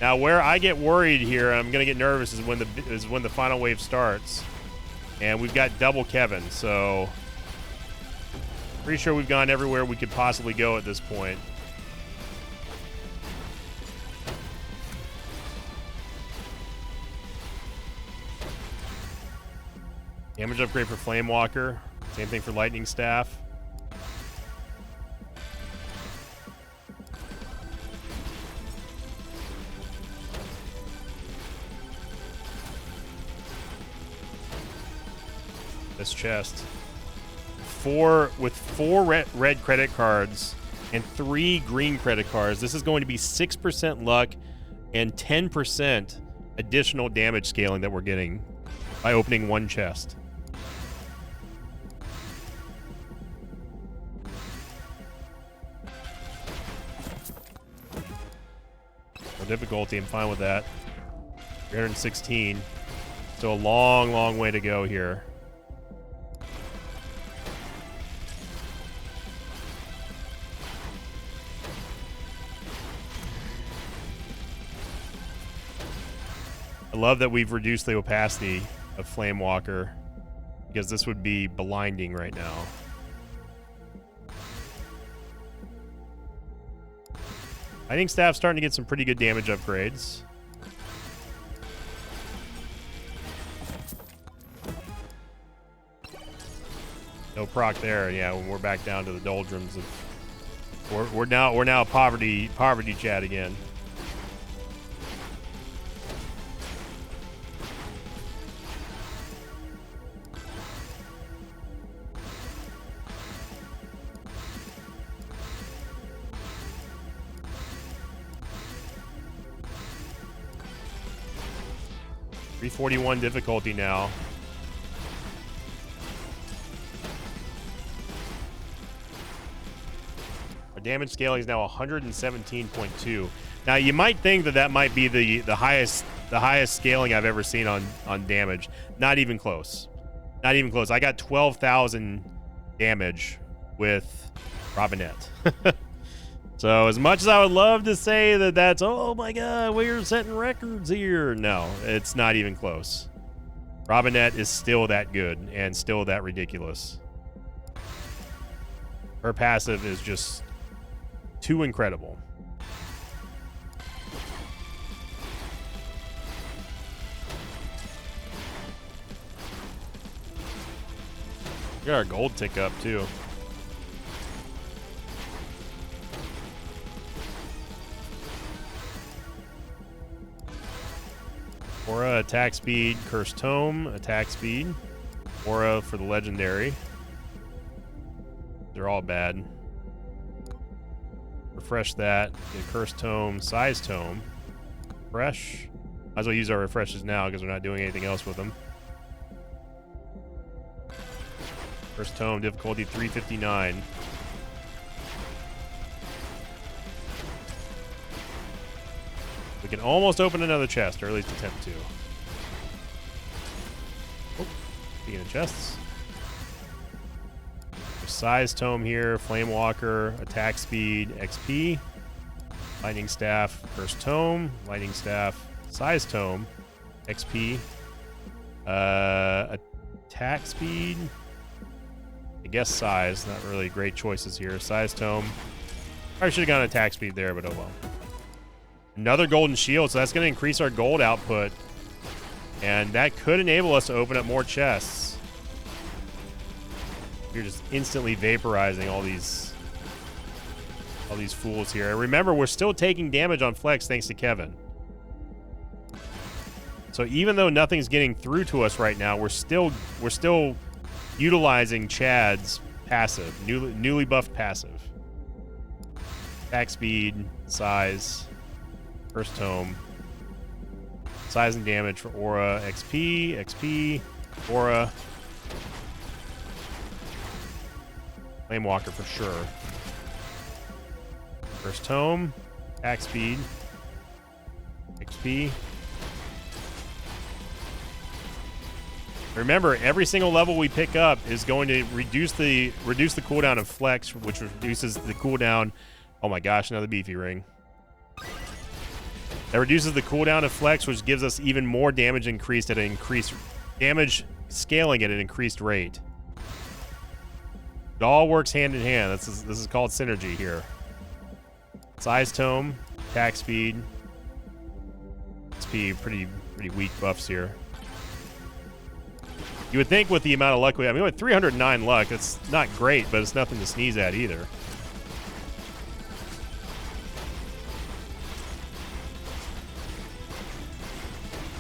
Speaker 1: Now, where I get worried here, I'm gonna get nervous, is when the final wave starts, and we've got double Kevin. So, pretty sure we've gone everywhere we could possibly go at this point. Damage upgrade for Flame Walker. Same thing for Lightning Staff. This chest. With four red credit cards and 3 green credit cards, this is going to be 6% luck, and 10% additional damage scaling that we're getting by opening one chest. No difficulty, I'm fine with that. 316. Still a long, long way to go here. I love that we've reduced the opacity of Flamewalker, because this would be blinding right now. Lightning Staff's starting to get some pretty good damage upgrades. No proc there. Yeah, when we're back down to the doldrums of we're now poverty chat again. .341 difficulty now. Our damage scaling is now 117.2. Now you might think that that might be the highest scaling I've ever seen on damage. Not even close. Not even close. I got 12,000 damage with Robinette. So as much as I would love to say that that's, oh my god, we're setting records here, no, it's not even close. Robinette is still that good and still that ridiculous. Her passive is just too incredible. Got our gold tick up too. Aura, attack speed, Cursed Tome, attack speed. Aura for the legendary. They're all bad. Refresh that. Get Cursed Tome, Size Tome. Refresh. Might as well use our refreshes now because we're not doing anything else with them. Cursed Tome, difficulty 359. We can almost open another chest, or at least attempt to. Oh, speaking of chests. There's Size Tome here, Flamewalker, attack speed, XP, Lightning Staff, Cursed Tome, Lightning Staff, Size Tome, XP, attack speed, I guess size, not really great choices here. Size Tome. Probably should have gone attack speed there, but oh well. Another golden shield, so that's going to increase our gold output. And that could enable us to open up more chests. You're just instantly vaporizing all these fools here. Remember, we're still taking damage on Flex thanks to Kevin. So even though nothing's getting through to us right now, we're still utilizing Chad's passive, newly buffed passive. Attack speed, size, Cursed Tome, size and damage for Aura, XP, Aura, Flamewalker for sure. Cursed Tome, attack speed, XP. Remember, every single level we pick up is going to reduce the cooldown of Flex, which reduces the cooldown. Oh my gosh, another beefy ring. That reduces the cooldown of Flex, which gives us even more damage increased at an increased damage scaling at an increased rate. It all works hand in hand. This is called synergy here. Size Tome, attack speed, XP, pretty weak buffs here. You would think with the amount of luck we have, I mean, with 309 luck, that's not great, but it's nothing to sneeze at either.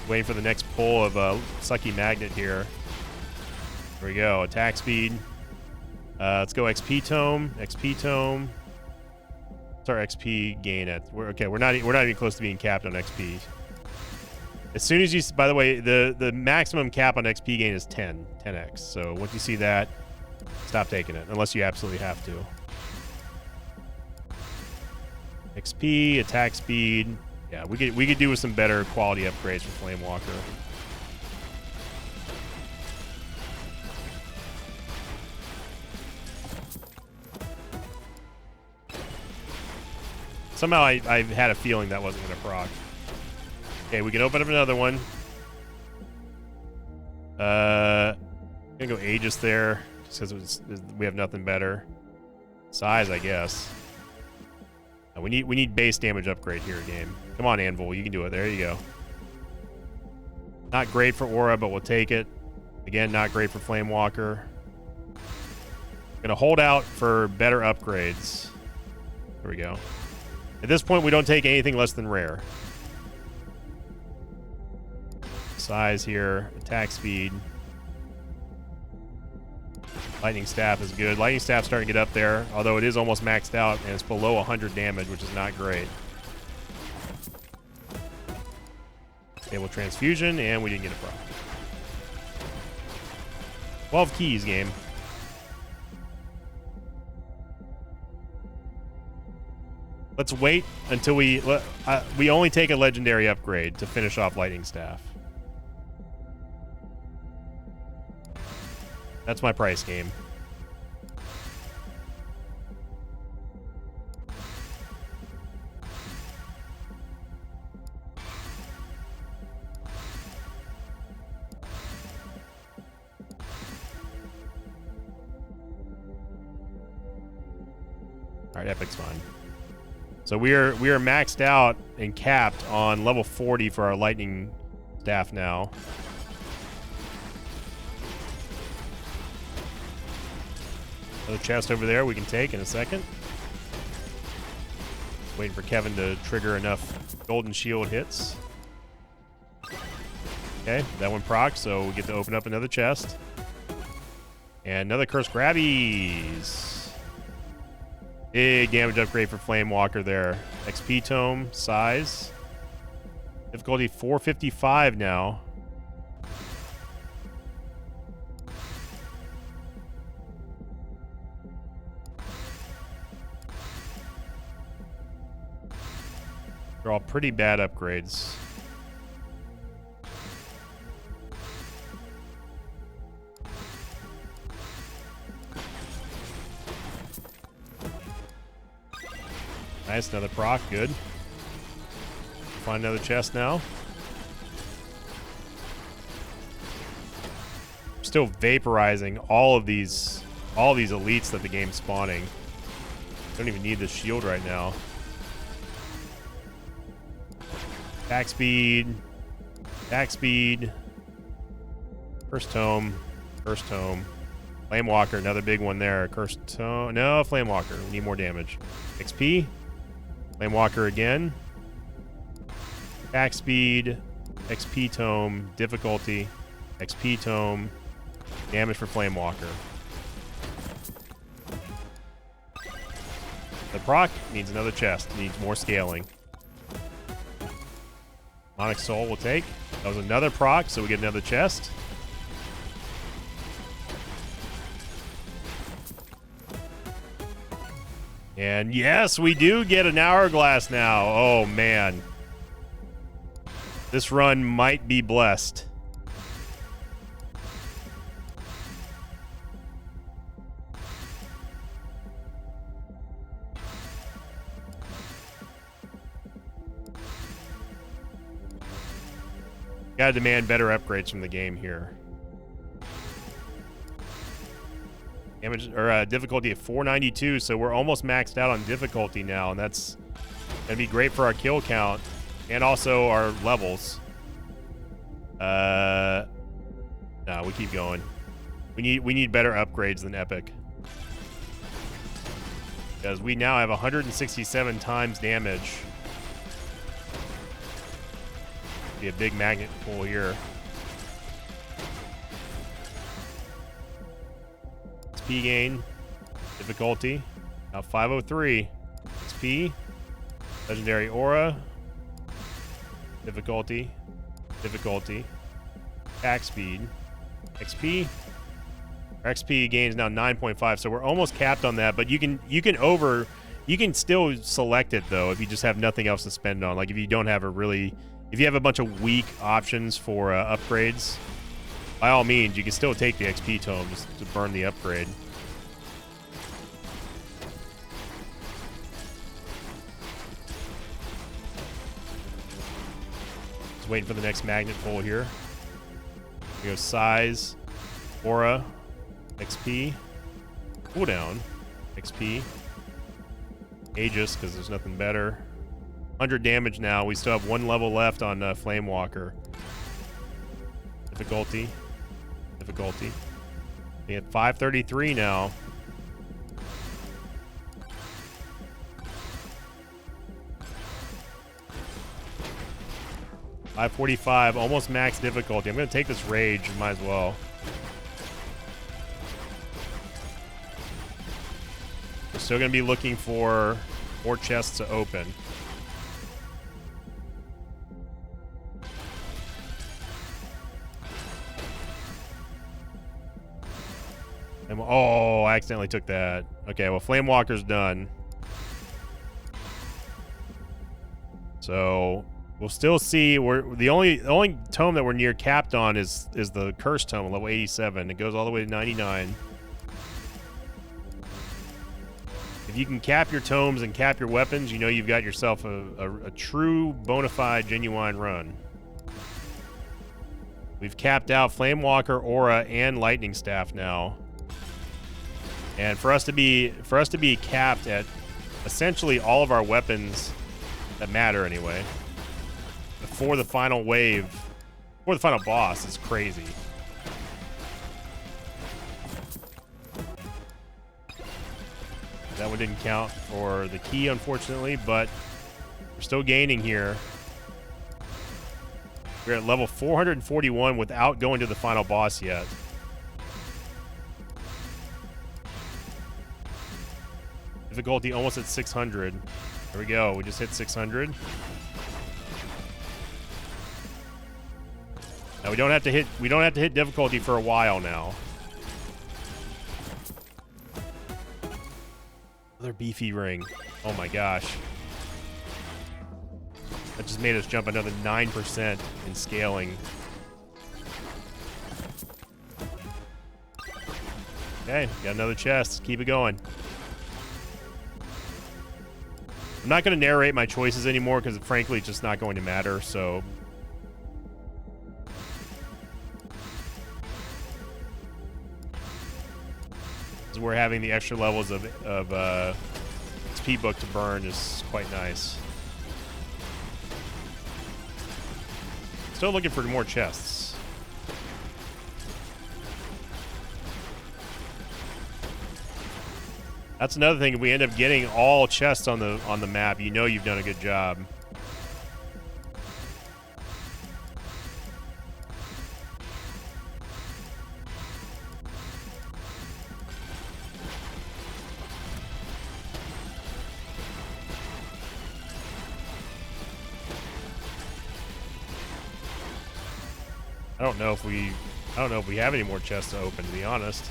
Speaker 1: Waiting for the next pull of Sucky Magnet here. Here we go. Attack speed. Let's go XP Tome. XP Tome. our XP gain at? We're not even close to being capped on XP. As soon as you, by the way, the maximum cap on XP gain is 10x. So once you see that, stop taking it unless you absolutely have to. XP, attack speed. Yeah, we could do with some better quality upgrades for Flamewalker. Somehow I had a feeling that wasn't going to proc. Okay, we can open up another one. Gonna go Aegis there, just because we have nothing better. Size, I guess. We need base damage upgrade here, game. Come on, Anvil, you can do it. There you go. Not great for Aura, but we'll take it. Again, not great for Flamewalker. Gonna hold out for better upgrades. There we go. At this point, we don't take anything less than rare. Size here, attack speed. Lightning Staff is good. Lightning Staff's starting to get up there, although it is almost maxed out, and it's below 100 damage, which is not great. Stable Transfusion, and we didn't get a proc. 12 keys, game. Let's wait until we only take a legendary upgrade to finish off Lightning Staff. That's my price, game. All right, Epic's fine. So we are maxed out and capped on level 40 for our Lightning Staff now. Another chest over there we can take in a second. Waiting for Kevin to trigger enough golden shield hits. Okay, that one proc, so we get to open up another chest. And another Cursed Grabbies. Big damage upgrade for Flamewalker there. XP Tome, size. Difficulty 455 now. They're all pretty bad upgrades. Nice, another proc, good. Find another chest now. Still vaporizing all of these elites that the game's spawning. Don't even need this shield right now. Attack speed. Attack speed. Cursed Tome. Cursed Tome. Flamewalker, another big one there. Cursed Tome. No, Flamewalker. We need more damage. XP. Flamewalker again. Attack speed. XP Tome. Difficulty. XP Tome. Damage for Flamewalker. The proc needs another chest. Needs more scaling. Onyx Soul will take. That was another proc, so we get another chest. And yes, we do get an hourglass now. Oh, man. This run might be blessed. Gotta demand better upgrades from the game here. Damage or difficulty at 492, so we're almost maxed out on difficulty now, and that's gonna be great for our kill count and also our levels. No, we keep going. We need better upgrades than Epic, because we now have 167 times damage. Be a big magnet pull here. XP gain, difficulty, now 503. XP. Legendary aura. Difficulty. Difficulty. Attack speed. XP. Our XP gain is now 9.5, so we're almost capped on that, but you can still select it though if you just have nothing else to spend on. Like if you don't have if you have a bunch of weak options for upgrades, by all means you can still take the XP tomes to burn the upgrade. Just waiting for the next magnet pull here. We go size, aura, XP, cooldown, XP, Aegis, because there's nothing better. 100 damage now. We still have 1 level left on Flamewalker. Difficulty. Difficulty. We have 533 now. $545, almost max difficulty. I'm going to take this rage, might as well. We're still going to be looking for more chests to open. And, oh, I accidentally took that. Okay, well, Flamewalker's done. So we'll still see. The only tome that we're near capped on is the Curse Tome, level 87. It goes all the way to 99. If you can cap your tomes and cap your weapons, you know you've got yourself a true, bona fide, genuine run. We've capped out Flamewalker, Aura, and Lightning Staff now. And for us to be capped at essentially all of our weapons that matter anyway, before the final wave, before the final boss, is crazy. That one didn't count for the key, unfortunately, but we're still gaining here. We're at level 441 without going to the final boss yet. Difficulty almost at 600. There we go. We just hit 600. Now we don't have to hit difficulty for a while now. Another beefy ring. Oh my gosh. That just made us jump another 9% in scaling. Okay, got another chest. Keep it going. I'm not going to narrate my choices anymore because, frankly, it's just not going to matter, so... We're having the extra levels of XP book to burn is quite nice. Still looking for more chests. That's another thing. If we end up getting all chests on the map, you know you've done a good job. I don't know if we have any more chests to open, to be honest.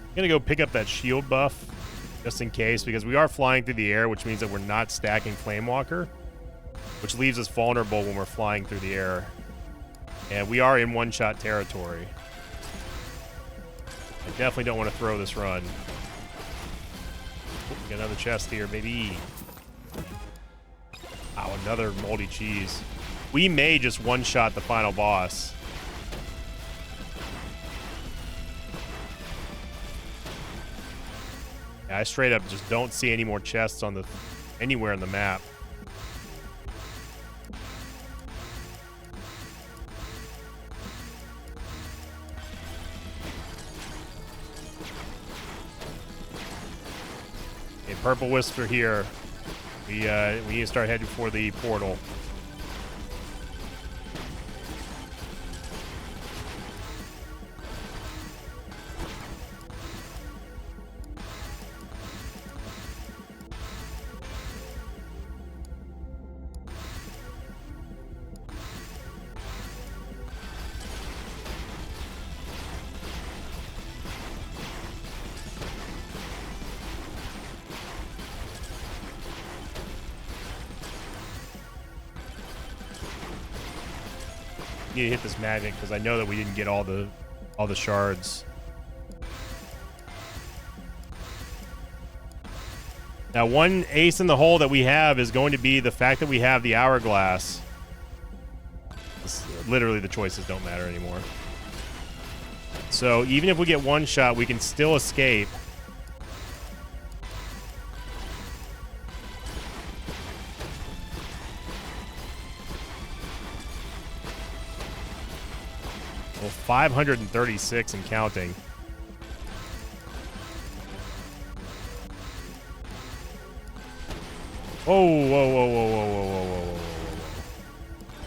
Speaker 1: I'm gonna go pick up that shield buff just in case, because we are flying through the air, which means that we're not stacking Flamewalker, which leaves us vulnerable when we're flying through the air, and we are in one-shot territory. I definitely don't want to throw this run. Oh, got another chest here, baby. Wow, another moldy cheese. We may just one-shot the final boss. Yeah, I straight up just don't see any more chests on the anywhere in the map. Okay, Purple Whisper here. We need to start heading for the portal. Need to hit this magic because I know that we didn't get all the shards. Now, one ace in the hole that we have is going to be the fact that we have the hourglass. Literally, the choices don't matter anymore. So even if we get one shot, we can still escape. Well, 536 and counting. Whoa, whoa, whoa, whoa, whoa, whoa, whoa, whoa, whoa, whoa.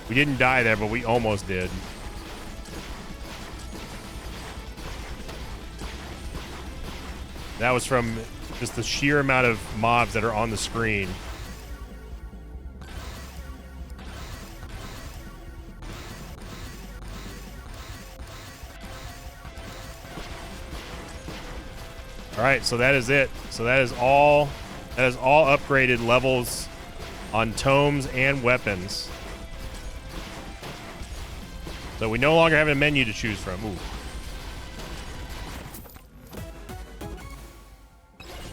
Speaker 1: We didn't die there, but we almost did. That was from just the sheer amount of mobs that are on the screen. All right, so that is it. So that is all upgraded levels on tomes and weapons. So we no longer have a menu to choose from. Ooh.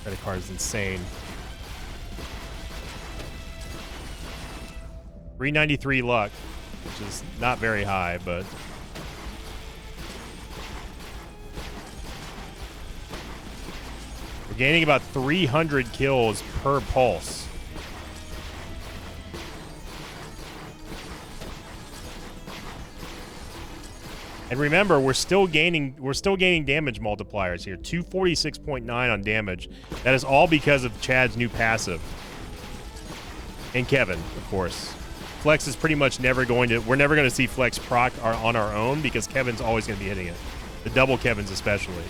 Speaker 1: Credit card is insane. 393 luck, which is not very high, but we're gaining about 300 kills per pulse. And remember, we're still gaining damage multipliers here. 246.9 on damage. That is all because of Chad's new passive. And Kevin, of course. Flex is pretty much never going to... We're never going to see Flex proc on our own because Kevin's always going to be hitting it. The double Kevins especially.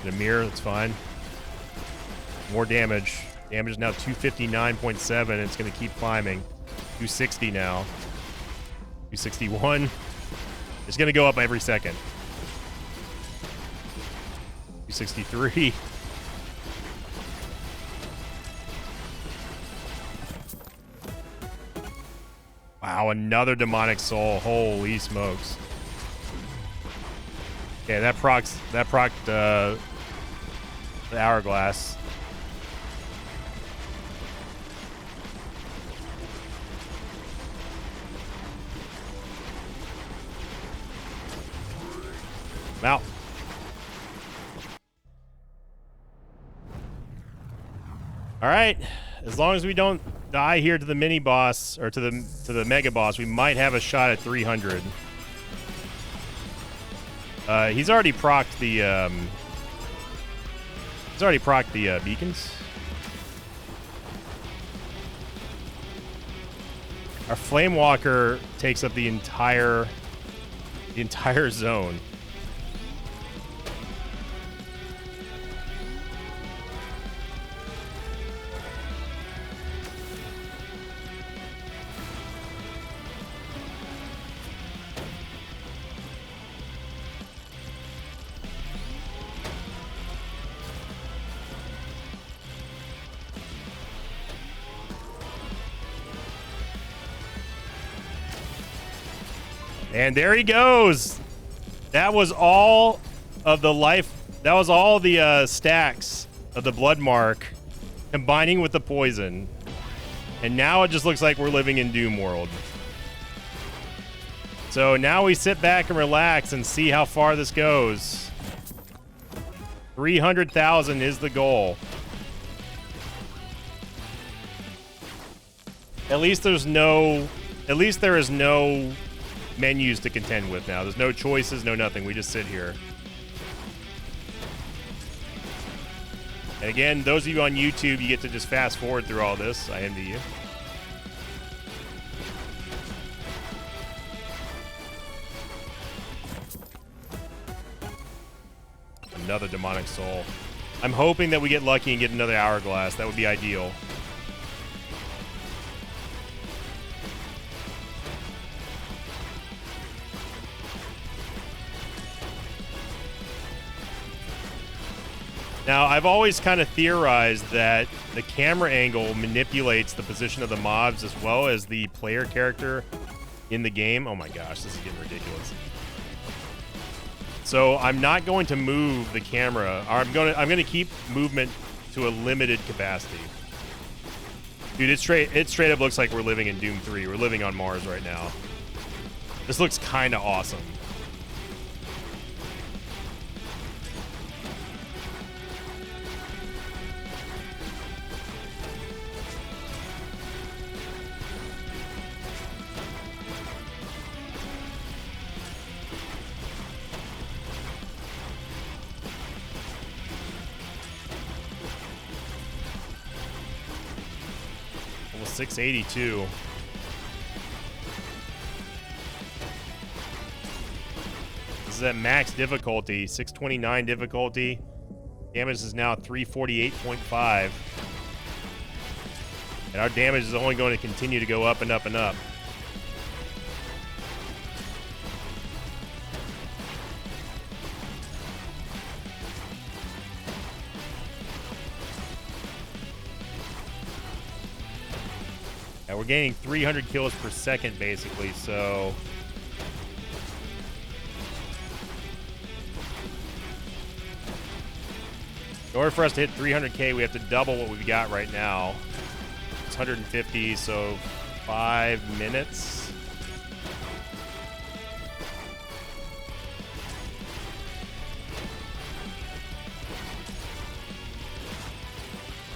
Speaker 1: A mirror, that's fine. More damage. Damage is now 259.7. It's going to keep climbing. 260 now. 261. It's going to go up every second. 263. Wow, another demonic soul. Holy smokes. Okay, that procs the hourglass. Out. All right, as long as we don't die here to the mini boss or to the mega boss, we might have a shot at 300. He's already procced the beacons. Our Flame Walker takes up the entire zone. And there he goes. That was all of the life That was all the stacks of the blood mark combining with the poison. And now it just looks like we're living in Doom World. So now we sit back and relax and see how far this goes. 300,000 is the goal. At least there is no menus to contend with now. There's no choices, no nothing. We just sit here. And again, those of you on YouTube, you get to just fast forward through all this. I envy you. Another demonic soul. I'm hoping that we get lucky and get another hourglass. That would be ideal. Now, I've always kind of theorized that the camera angle manipulates the position of the mobs as well as the player character in the game. Oh my gosh, this is getting ridiculous. So I'm not going to move the camera. I'm going to keep movement to a limited capacity. Dude, it straight up looks like we're living in Doom 3. We're living on Mars right now. This looks kind of awesome. Almost 682. This is at max difficulty, 629 difficulty. Damage is now 348.5. And our damage is only going to continue to go up and up and up. Yeah, we're gaining 300 kills per second, basically, so... in order for us to hit 300k, we have to double what we've got right now. It's 150, so 5 minutes.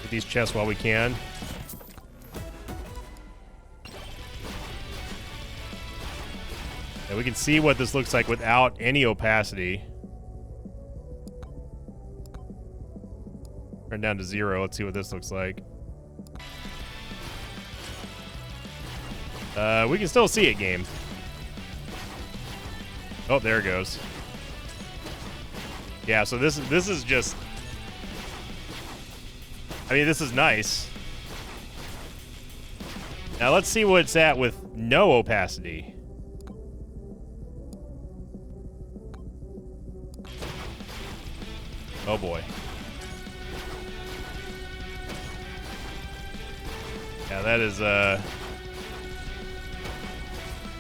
Speaker 1: Get these chests while we can. And we can see what this looks like without any opacity. Turn down to 0. Let's see what this looks like. We can still see it, game. Oh, there it goes. Yeah, so this is just... I mean, this is nice. Now let's see what it's at with no opacity. Oh boy. Yeah, that is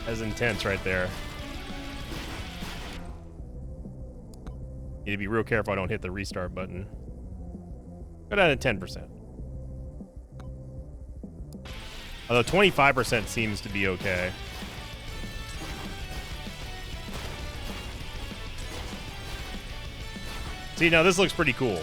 Speaker 1: that's intense right there. Need to be real careful I don't hit the restart button. Go down to 10%. Although 25% seems to be okay. See, now this looks pretty cool.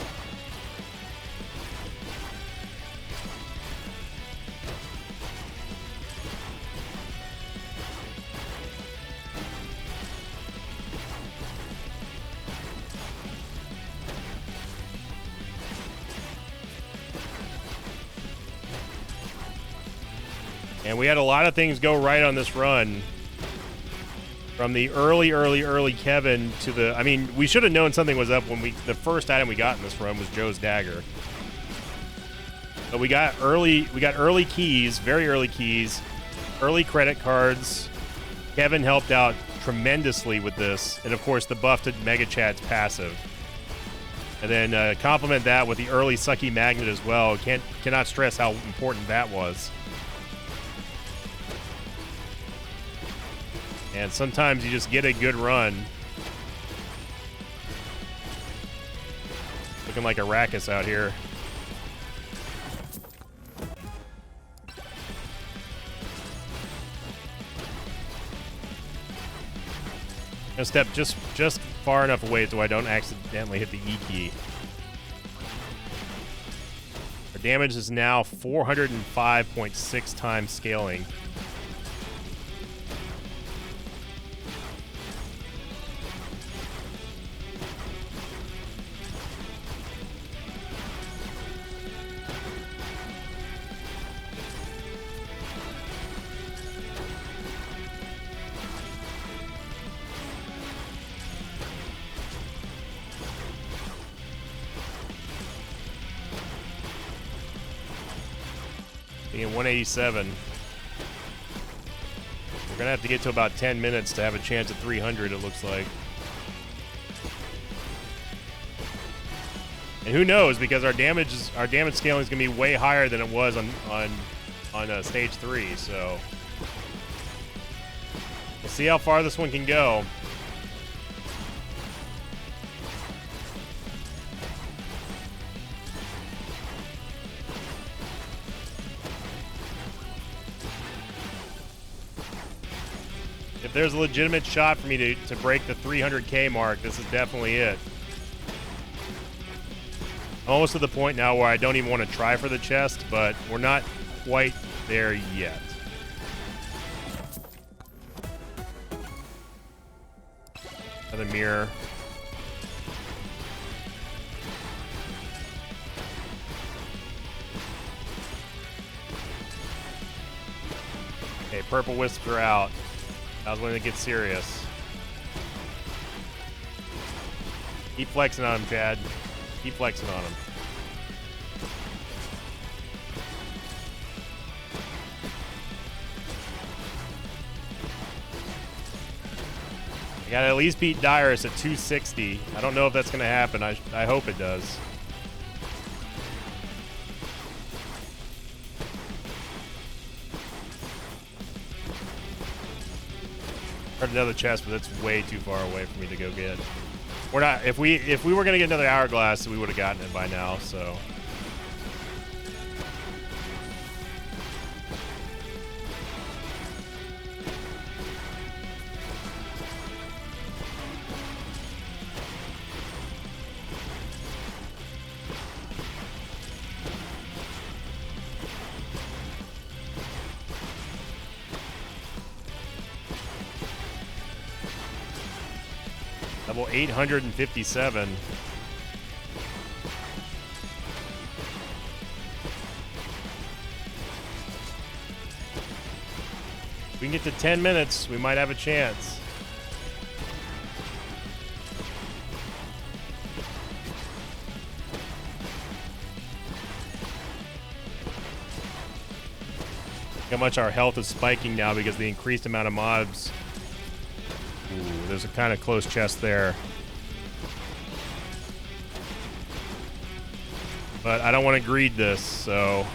Speaker 1: And we had a lot of things go right on this run. From the early Kevin to the... I mean, we should have known something was up when the first item we got in this run was Joe's dagger. But we got early keys, very early keys, early credit cards. Kevin helped out tremendously with this. And of course, the buff to Mega Chad's passive. And then complement that with the early Sucky Magnet as well. Cannot stress how important that was. And sometimes you just get a good run. Looking like Arrakis out here. Gonna step just far enough away so I don't accidentally hit the E key. Our damage is now 405.6 times scaling. Being 187. We're gonna have to get to about 10 minutes to have a chance at 300, it looks like. And who knows, because our damage scaling is gonna be way higher than it was on stage 3, so we'll see how far this one can go. If there's a legitimate shot for me to break the 300K mark, this is definitely it. I'm almost to the point now where I don't even want to try for the chest, but we're not quite there yet. Another mirror. Okay, purple wisps are out. That was when it gets serious. Keep flexing on him, Chad. Keep flexing on him. I gotta at least beat Dyrus at 260. I don't know if that's gonna happen. I hope it does. Heard another chest, but that's way too far away for me to go get. We're not. If we were gonna get another hourglass, we would have gotten it by now. So. Level 857. If we can get to 10 minutes, we might have a chance. How much our health is spiking now because of the increased amount of mobs. Ooh, there's a kind of close chest there. But I don't want to greed this, so...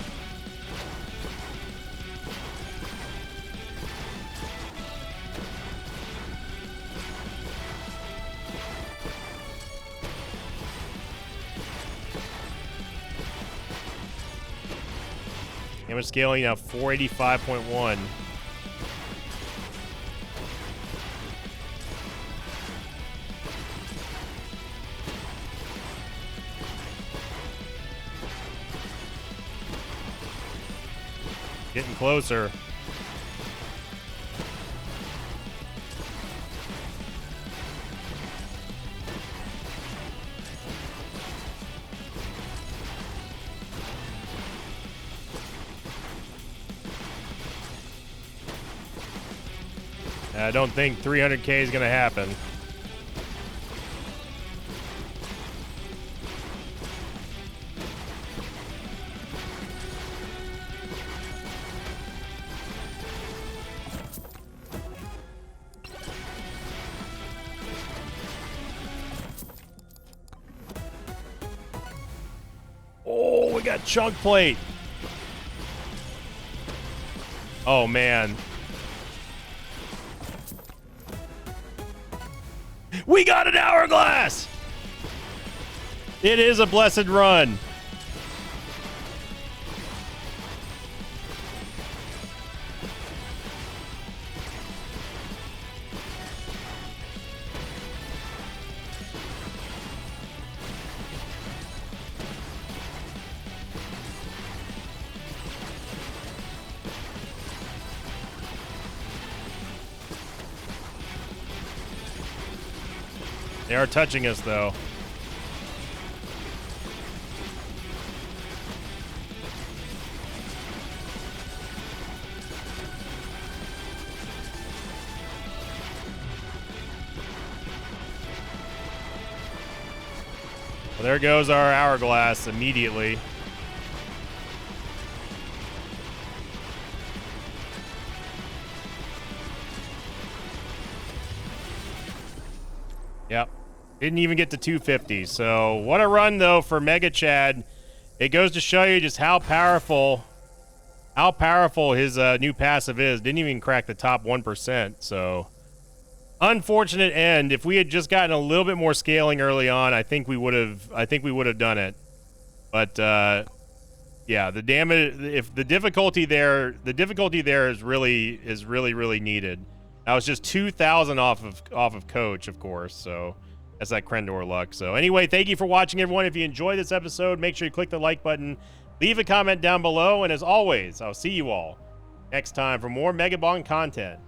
Speaker 1: Damage scaling now 485.1. Getting closer. I don't think 300K is going to happen. Oh, we got chunk plate. Oh, man. We got an hourglass! It is a blessed run. They are touching us, though. Well, there goes our hourglass immediately. Yep. Didn't even get to 250. So what a run, though, for Mega Chad. It goes to show you just how powerful his new passive is. Didn't even crack the top 1%. So unfortunate end. If we had just gotten a little bit more scaling early on, I think we would have done it. But yeah, the damage, if the difficulty there is really needed. That was just 2,000 off of Coach, of course. So that's that Krendor luck. So anyway, thank you for watching, everyone. If you enjoyed this episode, make sure you click the like button, leave a comment down below, and as always, I'll see you all next time for more Megabong content.